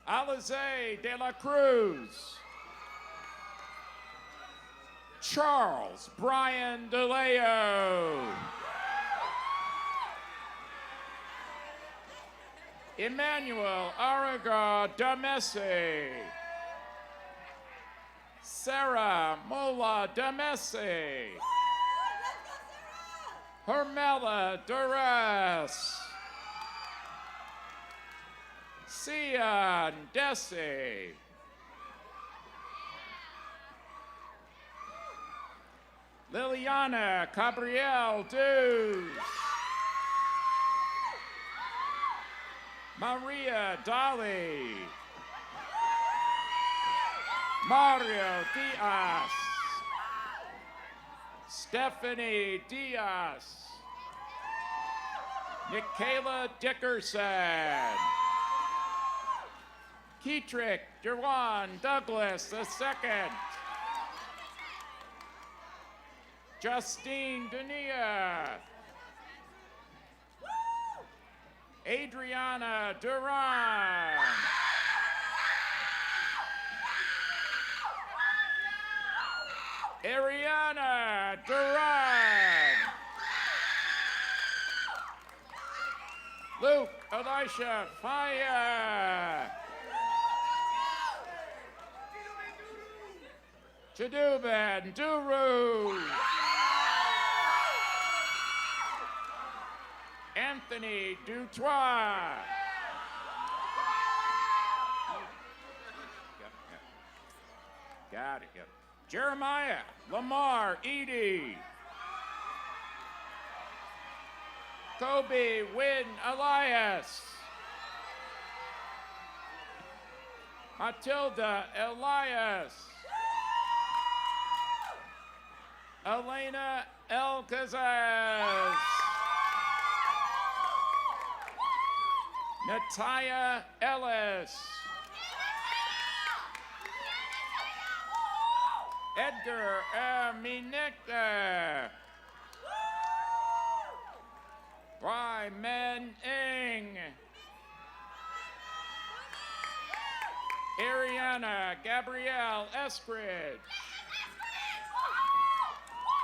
S19: Alize de la Cruz. Charles Brian DeLeo. Emmanuel Araga Damesi. Sarah Mola Damesi. Hermela Duras. Sian Desi. Liliana Cabriel Dews. Maria Dali. Mario Diaz. Stephanie Diaz. Michaela Dickerson. Keetrick Derwan Douglas II. Justine Dania. Adriana Duran. Ariana Duran. Luke Elisha Faya. Chaduban Duru. Anthony Dutois. Got it. Yep. Jeremiah Lamar Edie. Kobe Wynn Elias. Matilda Elias. Elena Elcazaz. Natalia Ellis. Edgar Aminecta. Wyman Ing. Ariana Gabrielle Eskridge.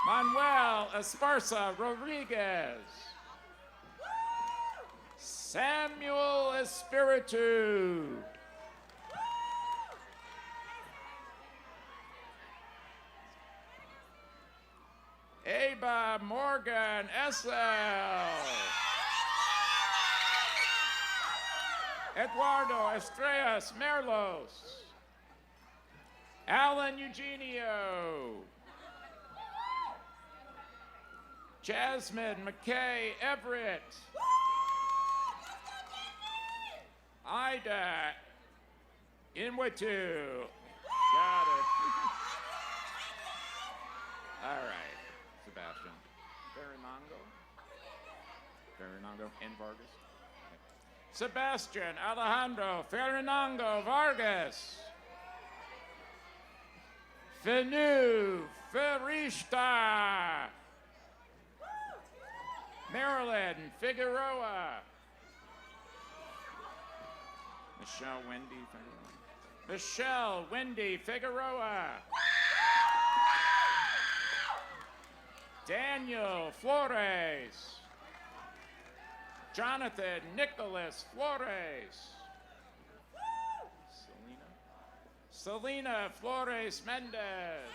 S19: Manuel Esparza Rodriguez. Samuel Espiritu. Aba Morgan Essel. Eduardo Estrellas Merlos. Alan Eugenio. Jasmine McKay Everett. Ida Inwitu. Got it. All right. Sebastian. Fernando and Vargas. Sebastian Alejandro Fernando Vargas. Fenu Ferishta. Marilyn Figueroa. Michelle Wendy Figueroa. Daniel Flores. Jonathan Nicholas Flores. Selena Flores Mendez.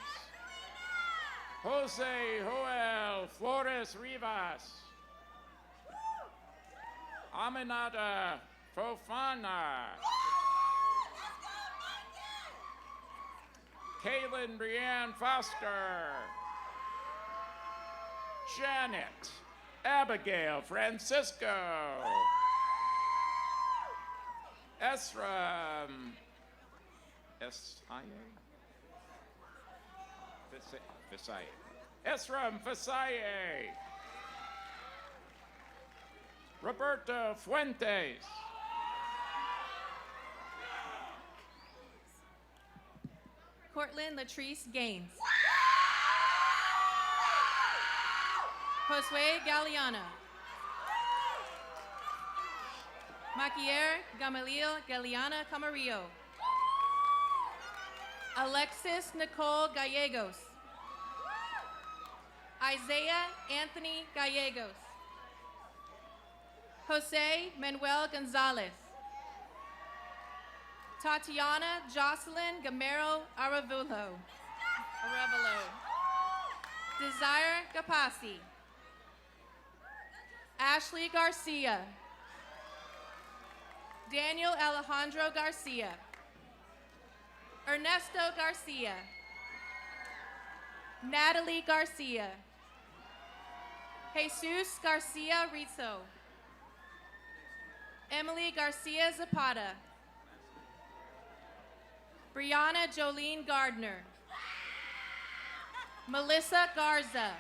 S19: Jose Joel Flores Rivas. Aminata Fofana. Kaylin Brianne Foster. Janet Abigail Francisco. Esram Fisaye. Esram Fisaye. Roberta Fuentes.
S20: Cortland Latrice Gaines. Josue Galeano. Maquier Gamaliel Galeana Camarillo. Alexis Nicole Gallegos. Isaiah Anthony Gallegos. Jose Manuel Gonzalez. Tatiana Jocelyn Gamero Aravelo. Desire Gapasi. Ashley Garcia. Daniel Alejandro Garcia. Ernesto Garcia. Natalie Garcia. Jesus Garcia Rizzo. Emily Garcia Zapata. Brianna Jolene Gardner. Melissa Garza.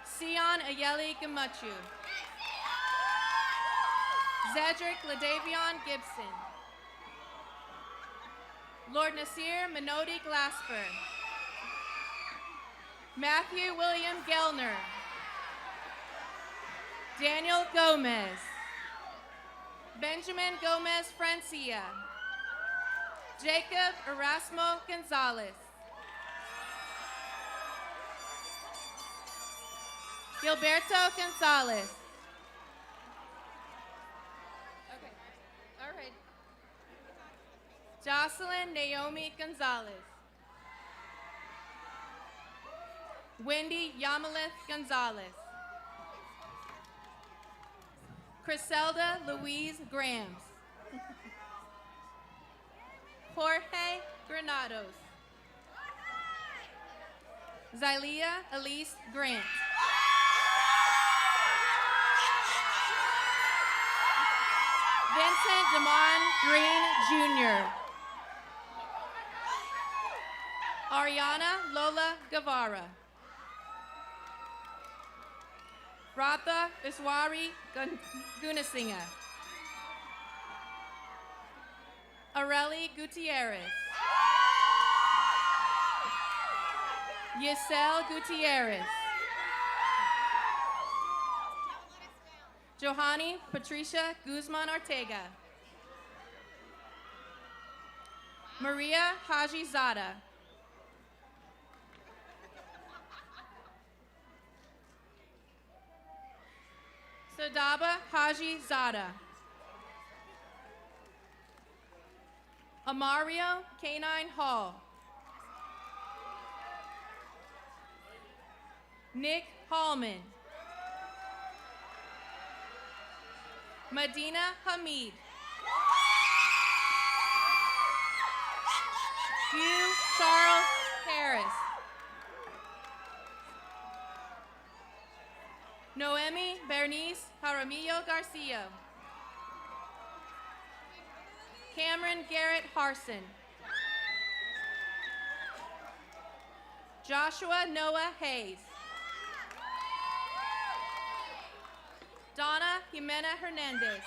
S20: Sion Ayeli Gamuchu. Zedric Ladavion Gibson. Lord Nasir Minodi Glasper. Matthew William Gellner. Daniel Gomez. Benjamin Gomez Francia. Jacob Erasmo Gonzalez. Gilberto Gonzalez. Okay, all right. Jocelyn Naomi Gonzalez. Wendy Yamalith Gonzalez. Criselda Louise Grams. Jorge Granados. Xylia Elise Grant. Vincent Damon Green Jr. Ariana Lola Guevara. Ratha Iswari Gunasinga. Areli Gutierrez. Yisel Gutierrez. Johanny Patricia Guzman Ortega. Maria Haji Zada. Sadaba Haji Zada. Amario Canine Hall. Nick Hallman. Medina Hamid. Hugh Charles Harris. Noemi Bernice Jaramillo Garcia. Cameron Garrett Harson. Joshua Noah Hayes. Donna Jimena Hernandez.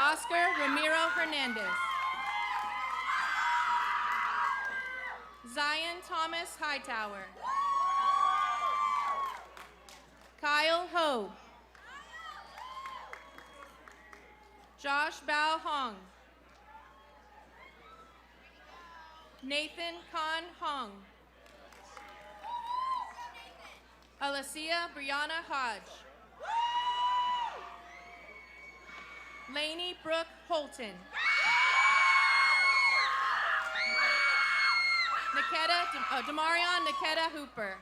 S20: Oscar Ramiro Hernandez. Zion Thomas Hightower. Kyle Ho. Josh Bao Hong. Nathan Khan Hong. Alicia Brianna Hodge. Lainey Brooke Holton. Demarion Niketa Hooper.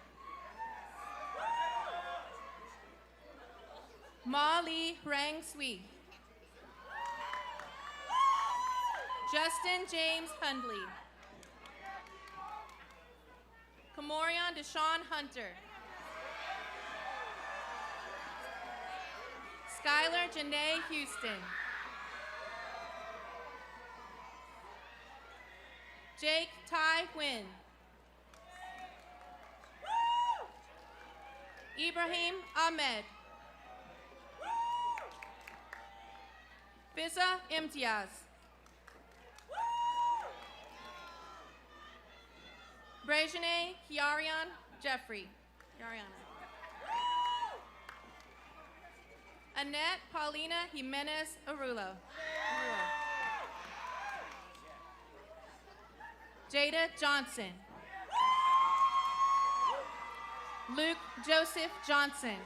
S20: Ma Li Rang Sui. Justin James Hundley. Kamorion Deshaun Hunter. Skylar Janae Houston. Jake Ty Nguyen. Ibrahim Ahmed. Fiza Imtiaz. Brejane Kiarian Jeffrey. Kiariana. Annette Paulina Jimenez Arulo. Jada Johnson. Luke Joseph Johnson.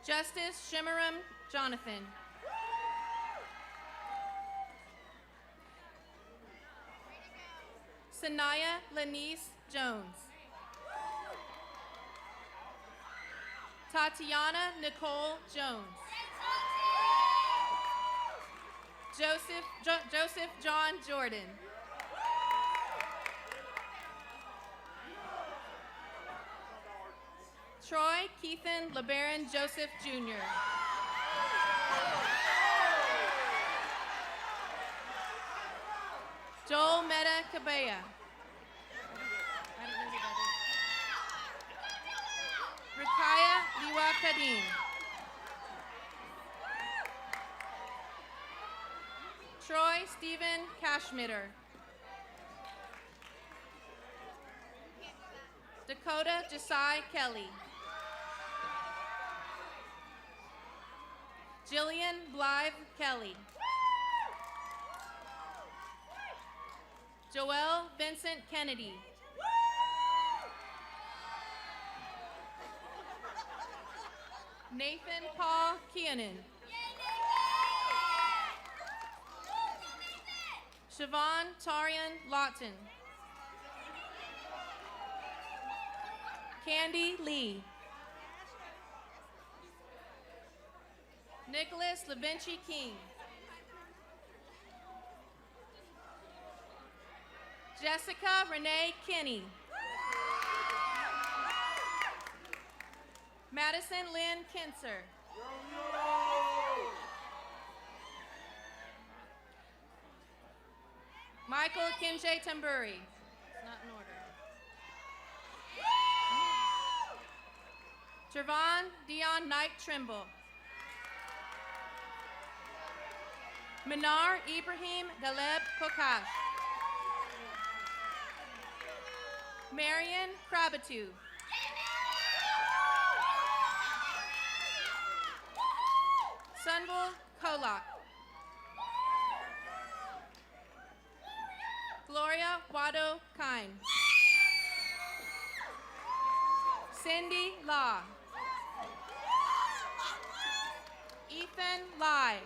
S20: Justice Shimmeram Jonathan. Sanaya Lanice Jones. Tatiana Nicole Jones. Joseph John Jordan. Troy Keithan LeBaron Joseph Jr. Joel Meta Cabella. Rikaya Liwa Kadim. Troy Stephen Cashmitter. Dakota Josiah Kelly. Jillian Blythe Kelly. Joel Vincent Kennedy. Nathan Paul Keenan. Siobhan Tarian Lawton. Candy Lee. Nicholas LaVinci King. Jessica Renee Kinney. Madison Lynn Kinser. Michael Kinjay Tamburi. It's not in order. Trevon Dion Knight Trimble. Minar Ibrahim Galeb Kokash. Marion Krabatu. Sunbul Kolak. Gloria Wado Kine. Cindy Law. Ethan Lai.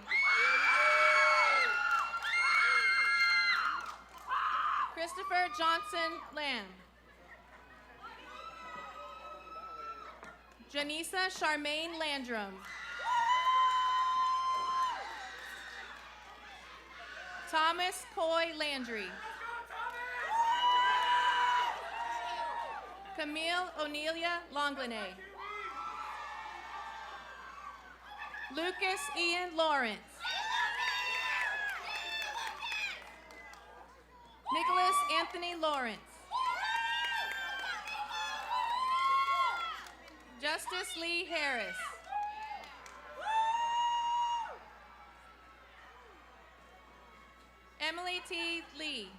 S20: Christopher Johnson Lamb. Janisa Charmaine Landrum. Thomas Coy Landry. Camille Onelia Longlinay. Lucas Ian Lawrence. Nicholas Anthony Lawrence. Justice Lee Harris. Emily T. Lee.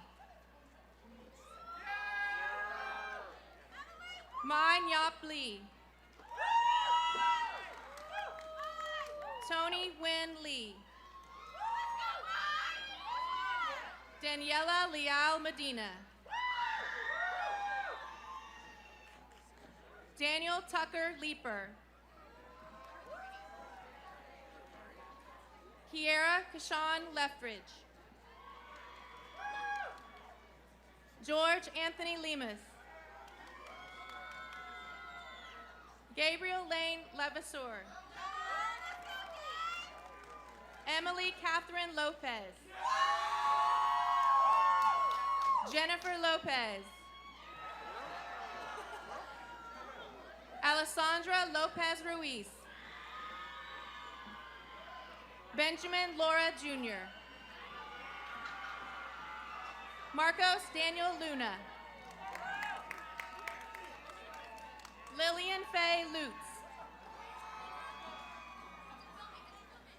S20: Mai Nyap Lee. Tony Wynn Lee. Daniela Leal Medina. Daniel Tucker Leeper. Kiera Kashawn Leffridge. George Anthony Lemus. Gabriel Lane Levasseur. Emily Catherine Lopez. Jennifer Lopez. Alessandra Lopez Ruiz. Benjamin Laura Jr. Marcos Daniel Luna. Lillian Faye Lutz.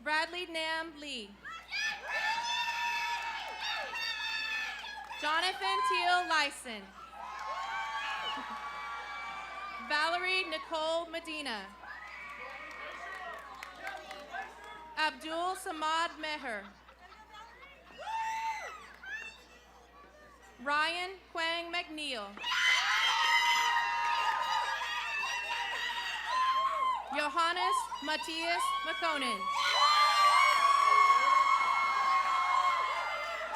S20: Bradley Nam Lee. Jonathan Teal Lyson. Valerie Nicole Medina. Abdul Samad Meher. Ryan Quang McNeil. Johannes Matthias McConan.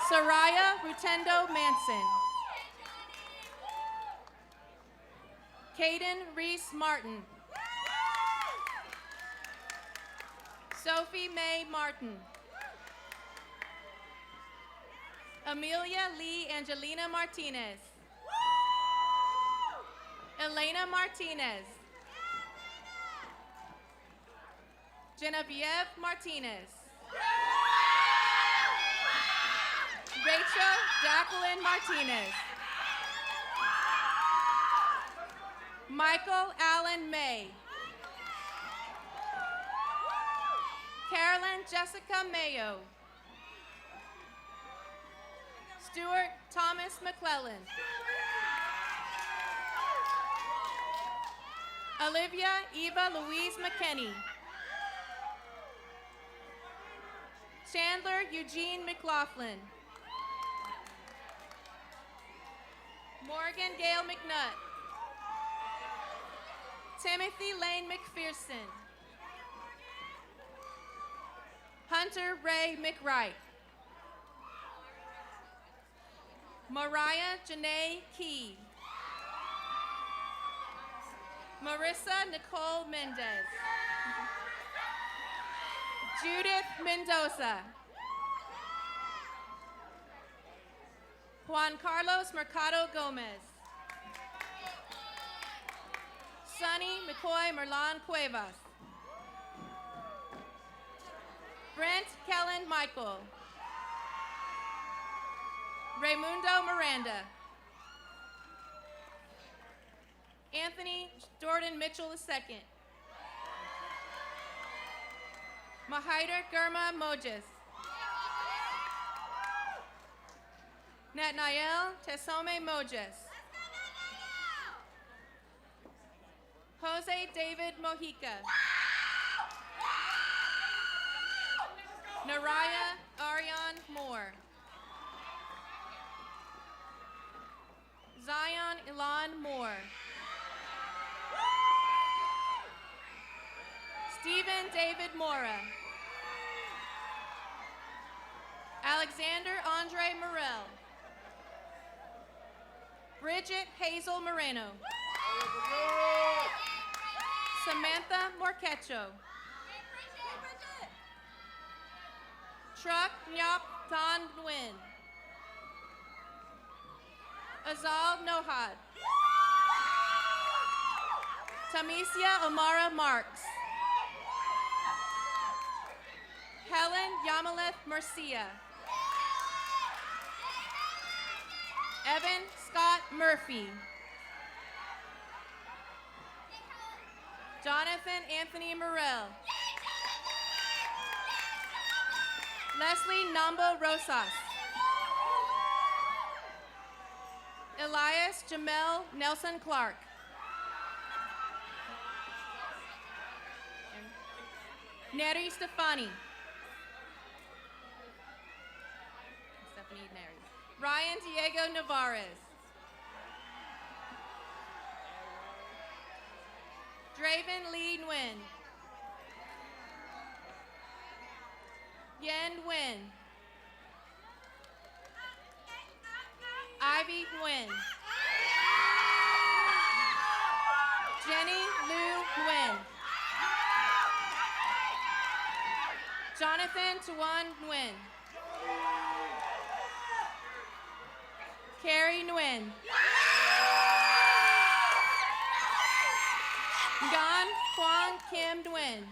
S20: Soraya Rutendo Manson. Caden Reese Martin. Sophie Mae Martin. Amelia Lee Angelina Martinez. Elena Martinez. Genevieve Martinez. Rachel Jacqueline Martinez. Michael Allen May. Carolyn Jessica Mayo. Stuart Thomas McClellan. Olivia Eva Louise McKinney. Chandler Eugene McLaughlin. Morgan Gale McNutt. Timothy Lane McPherson. Hunter Ray McWright. Mariah Janae Key. Marissa Nicole Mendez. Judith Mendoza. Juan Carlos Mercado Gomez. Sonny McCoy Merlan Cuevas. Brent Kellen Michael. Raymundo Miranda. Anthony Jordan Mitchell II. Mahider Gurma Mojes. Natnael Tesome Mojes. Jose David Mojica. Naraya Ariane Moore. Zion Elon Moore. Stephen David Mora. Alexander Andre Morel. Bridget Hazel Moreno. Samantha Morquecho. Truck Nyap Don Nguyen. Azal Nohad. Tamicia Amara Marks. Helen Yamaleth Mercia. Evan Scott Murphy. Jonathan Anthony Morel. Leslie Nambo Rosas. Elias Jamel Nelson Clark. Neri Stefani. Stephanie Neri. Ryan Diego Navarez. Draven Lee Nguyen. Yen Nguyen. Ivy Nguyen. Jenny Liu Nguyen. Jonathan Tuan Nguyen. Carrie Nguyen. Gan Kwang Kim Nguyen.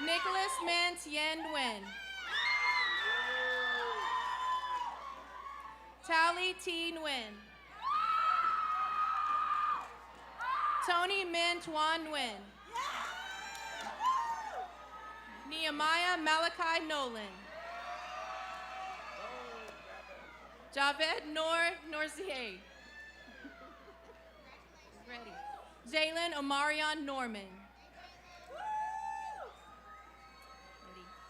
S20: Nicholas Man Tien Nguyen. Tally T. Nguyen. Tony Min Tuan Nguyen. Nehemiah Malachi Nolan. Javed Norzier. Ready. Jalen Omarion Norman.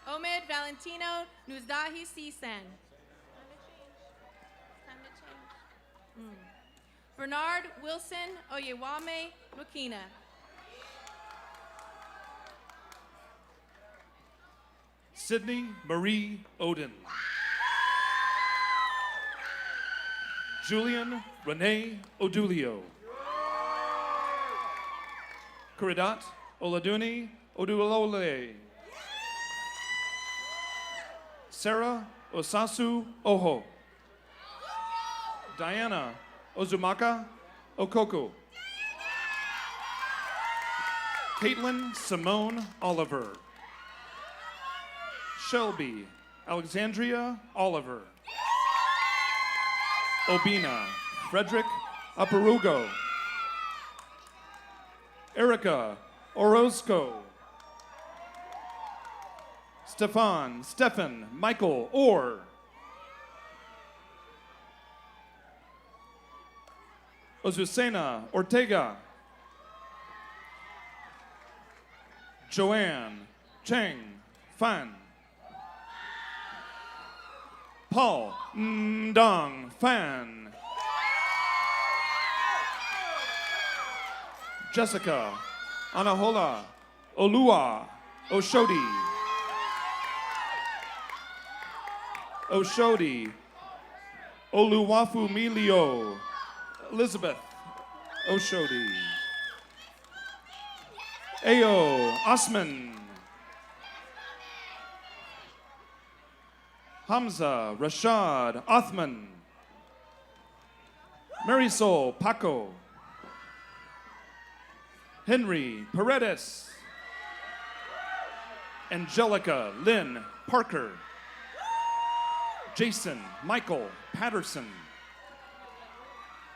S20: Ready. Omid Valentino Nuzdahi Sisan. Bernard Wilson Oyewame Mukina.
S18: Sydney Marie Odin. Julian Renee Odulio. Kuridat Oladuni Odulole. Sarah Osasu Oho. Diana Ozumaka Okoko. Caitlin Simone Oliver. Shelby Alexandria Oliver. Obina Frederick Aparugo. Erica Orozco. Stefan Michael Orr. Azucena Ortega. Joanne Cheng Fan. Paul Ndong Fan. Jessica Anahola Olua Oshodi. Oshodi Oluwafu Milio. Elizabeth Oshodi. Ayo Osman. Hamza Rashad Othman. Marisol Paco. Henry Paredes. Angelica Lynn Parker. Jason Michael Patterson.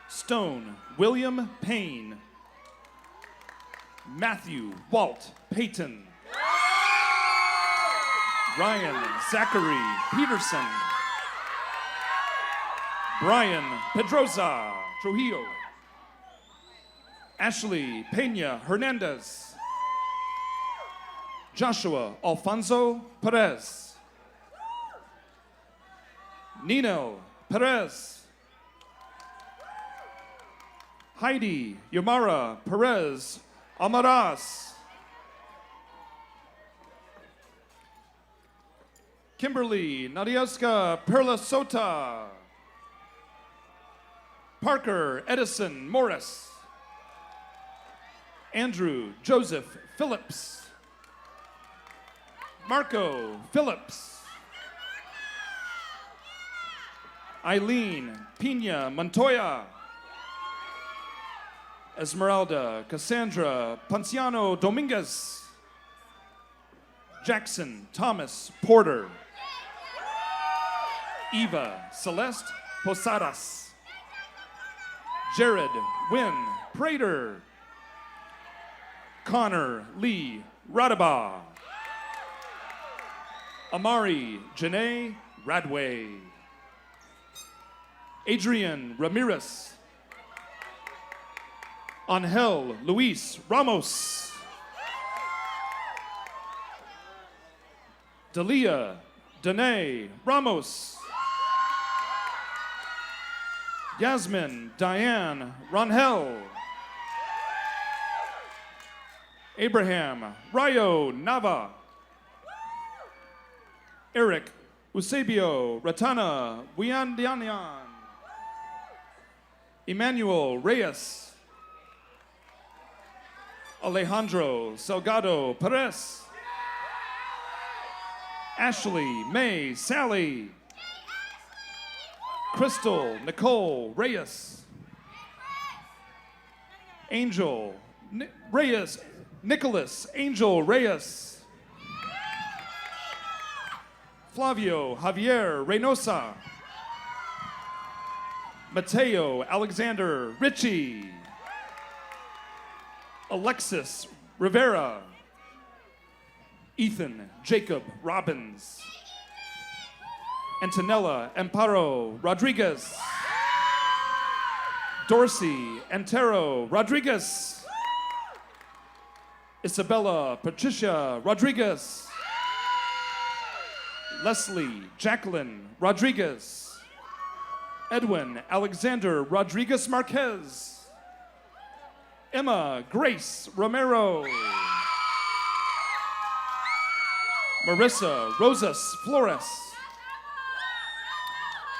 S18: Stone William Payne. Matthew Walt Payton. Ryan Zachary Peterson. Brian Pedroza Trujillo. Ashley Pena Hernandez. Joshua Alfonso Perez. Nino Perez. Heidi Yomara Perez Amaras. Kimberly Nadieska Perla Sota. Parker Edison Morris. Andrew Joseph Phillips. Marco Phillips. Eileen Pina Montoya. Esmeralda Cassandra Ponciano Dominguez. Jackson Thomas Porter. Eva Celeste Posadas. Jared Wynn Prater. Connor Lee Radaba. Amari Janae Radway. Adrian Ramirez. Angel Luis Ramos. Dalia Danae Ramos. Yasmin Diane Ronhel. Abraham Rayo Nava. Eric Eusebio Ratana Wiandianian. Emmanuel Reyes. Alejandro Salgado Perez. Ashley May Sally. Crystal Nicole Reyes. Angel Reyes. Nicholas Angel Reyes. Flavio Javier Reynosa. Mateo Alexander Ritchie. Alexis Rivera. Ethan Jacob Robbins. Antonella Amparo Rodriguez. Dorsey Antero Rodriguez. Isabella Patricia Rodriguez. Leslie Jacqueline Rodriguez. Edwin Alexander Rodriguez Marquez. Emma Grace Romero. Marissa Rosas Flores.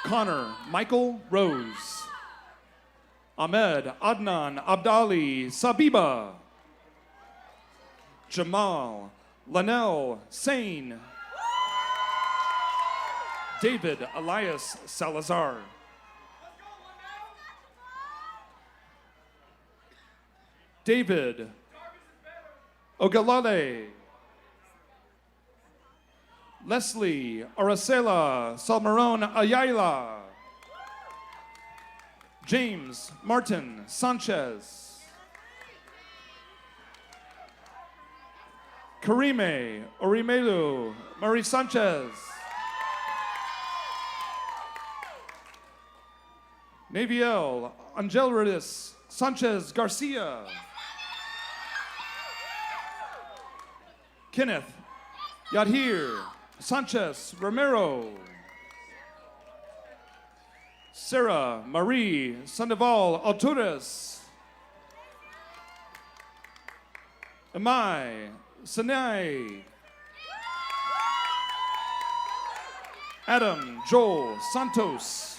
S18: Connor Michael Rose. Ahmed Adnan Abdali Sabiba. Jamal Lanel Sain. David Elias Salazar. David Ogalale. Leslie Aracela Salmaron Ayala. James Martin Sanchez. Karime Orimelu Marie Sanchez. Naviel Angelridis Sanchez Garcia. Kenneth Yadhir Sanchez Romero. Sarah Marie Sandoval Alturas. Amai Sinai. Adam Joel Santos.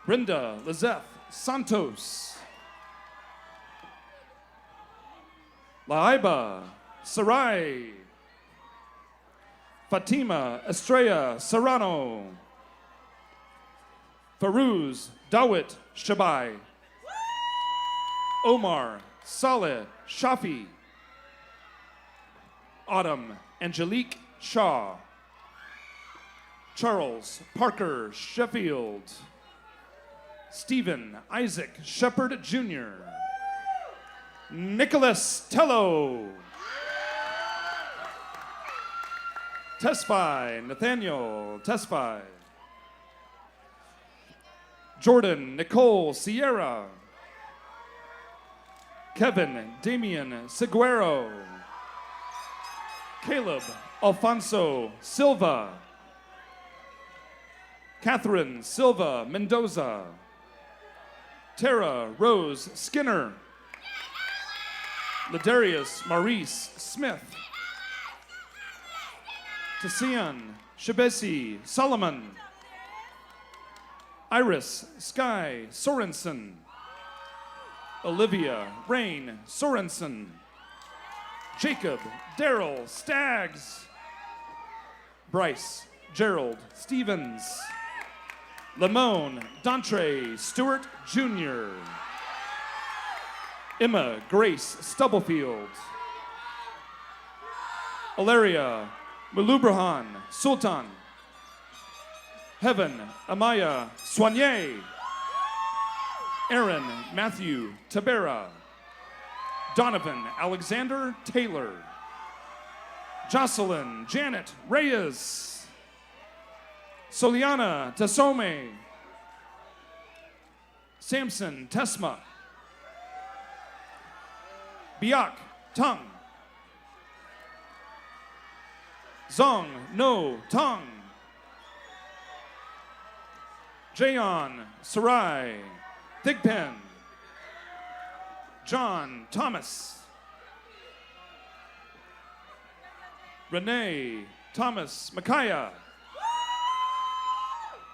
S18: Brenda Lizeth Santos. Laiba Sarai. Fatima Estrella Serrano. Farouz Dawit Shabai. Omar Saleh Shafi. Autumn Angelique Shaw. Charles Parker Sheffield. Stephen Isaac Shepard Jr. Nicholas Tello. Tesfai Nathaniel Tesfai. Jordan Nicole Sierra. Kevin Damian Seguero. Caleb Alfonso Silva. Catherine Silva Mendoza. Tara Rose Skinner. Ladarius Maurice Smith. Tasian Shabesi Solomon. Iris Sky Sorensen. Olivia Rain Sorensen. Jacob Daryl Staggs. Bryce Gerald Stevens. Lamone Dontre Stewart Jr. Emma Grace Stubblefield. Alaria Mulubrahan Sultan. Heaven Amaya Soigné. Aaron Matthew Tabera. Donovan Alexander Taylor. Jocelyn Janet Reyes. Soliana Tasome. Samson Tesma. Biak Tung. Zong No Tung. Jayon Sarai Thigpen. John Thomas. Renee Thomas Micaiah.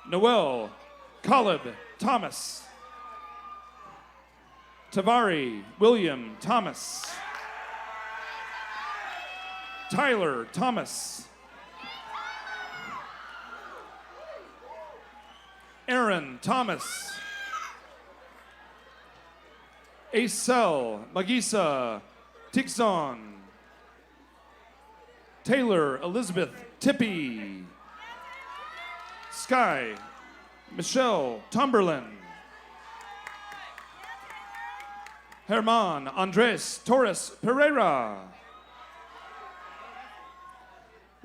S18: Noel Caleb Thomas. Tavari William Thomas. Tyler Thomas. Aaron Thomas. Acel Magisa Tixon. Taylor Elizabeth Tippy. Sky Michelle Tomberlin. Herman Andres Torres Pereira.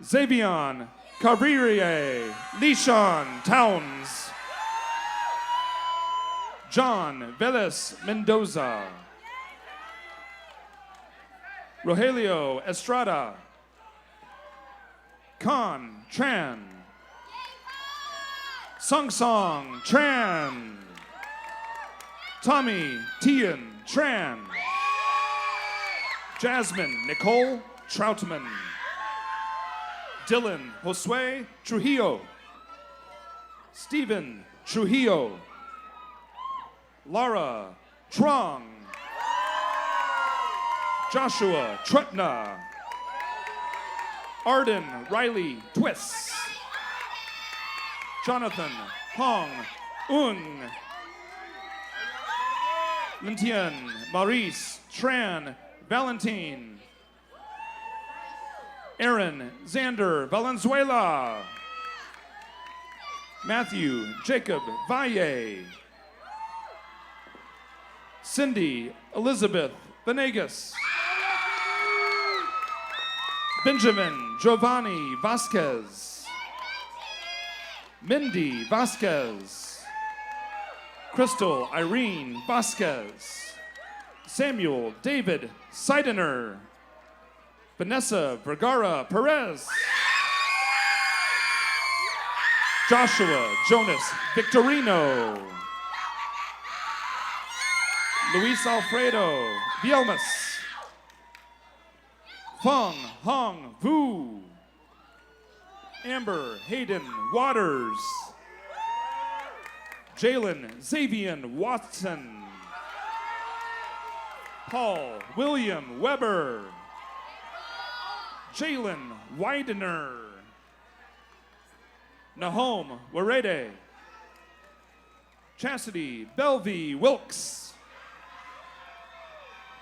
S18: Xavion Cabrera Lishon Towns. John Velez Mendoza. Rogelio Estrada. Con Tran. Song Song Tran. Tommy Tian Tran. Jasmine Nicole Troutman. Dylan Josue Trujillo. Stephen Trujillo. Lara Trong. Joshua Trutna. Arden Riley Twiss. Jonathan Hong Un. Lintien Maurice Tran Valentine. Aaron Xander Valenzuela. Matthew Jacob Valle. Cindy Elizabeth Venegas. Benjamin Giovanni Vasquez. Mindy Vasquez. Crystal Irene Vasquez. Samuel David Seidener. Vanessa Vergara Perez. Joshua Jonas Victorino. Luis Alfredo Vielmas. Feng Hong Vu. Amber Hayden Waters. Jalen Xavian Watson. Paul William Weber. Jalen Widener. Nahom Warede. Chastity Belvy Wilkes.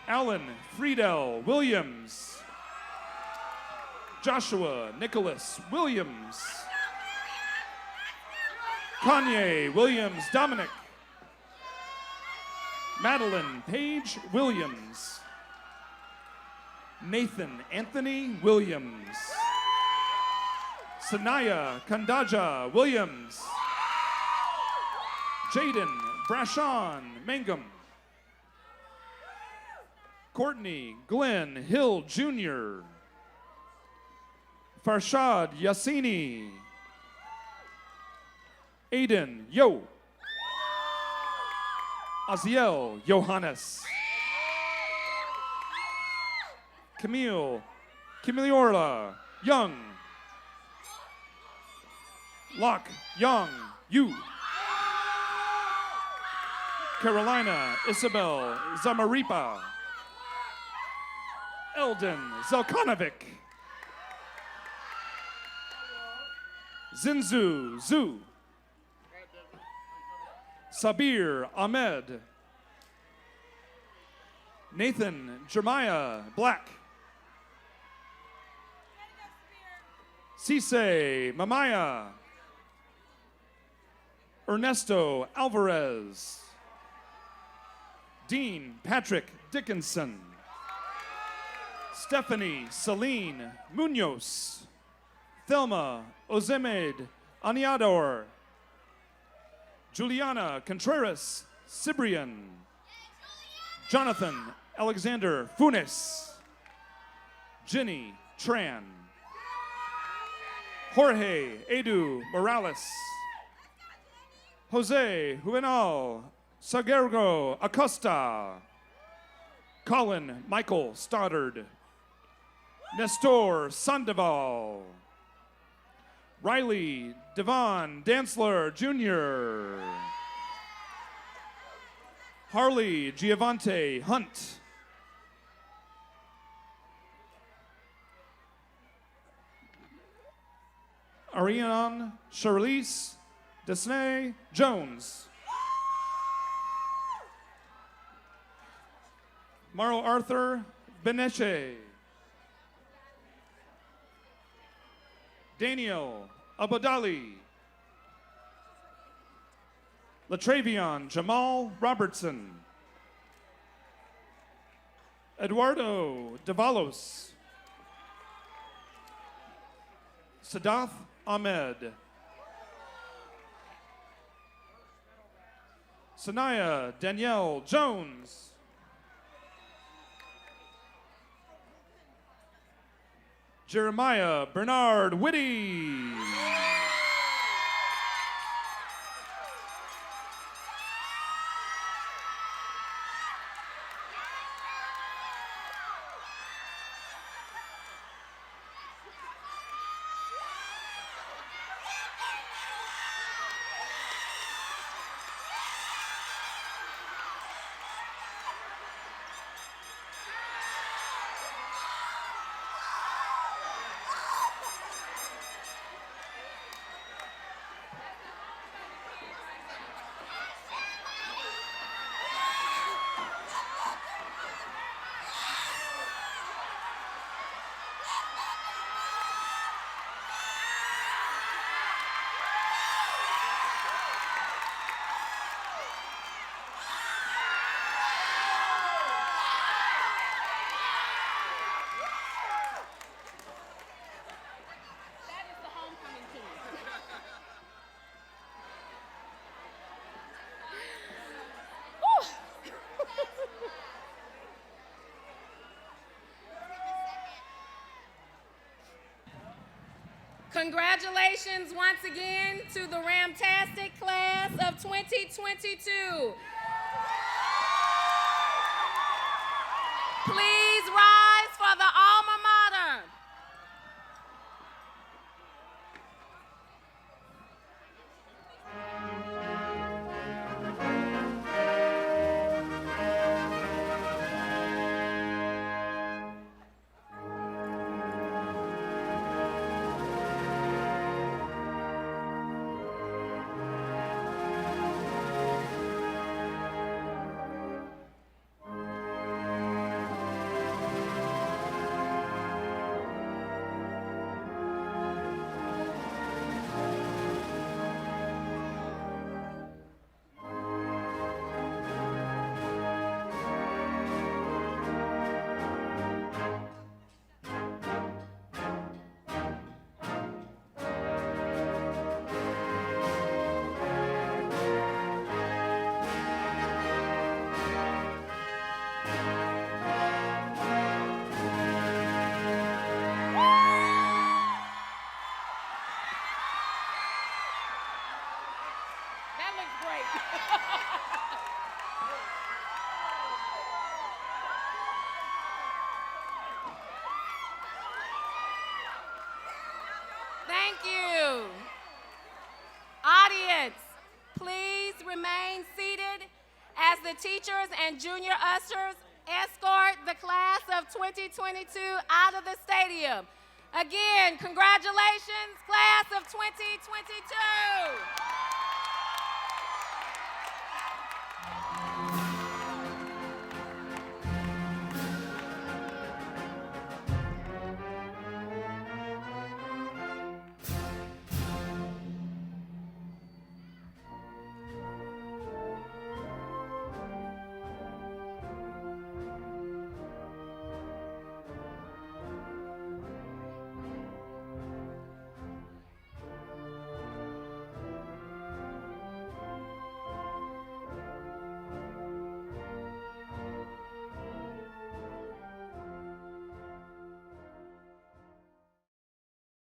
S18: Alan Friedel Williams. Joshua Nicholas Williams. Kanye Williams Dominic. Madeline Page Williams. Nathan Anthony Williams. Sanaya Kandaja Williams. Jaden Brashon Mangum. Courtney Glenn Hill Jr. Farshad Yassini. Aiden Yo. Aziel Johannes. Camille Camilleorla Young. Locke Young Yu. Carolina Isabel Zamaripa. Eldon Zelkanovic. Zinzu Zhu. Sabir Ahmed. Nathan Jeremiah Black. Cisse Mamaya. Ernesto Alvarez. Dean Patrick Dickinson. Stephanie Celine Munoz. Thelma Ozemed Aniador. Juliana Contreras Cibrian. Jonathan Alexander Funes. Jenny Tran. Jorge Edu Morales. Jose Juvenal Sagergo Acosta. Colin Michael Stoddard. Nestor Sandoval. Riley Devon Dantzler Jr. Harley Giovante Hunt. Ariane Charlize Desnay Jones. Maro Arthur Beneche. Daniel Abadali. Latravion Jamal Robertson. Eduardo Davalos. Sadath Ahmed. Sanaya Danielle Jones. Jeremiah Bernard Whitty.
S2: Congratulations once again to the Ramtastic class of 2022. Please rise for the alma mater. That looks great. Thank you. Audience, please remain seated as the teachers and junior ushers escort the class of 2022 out of the stadium. Again, congratulations, class of 2022.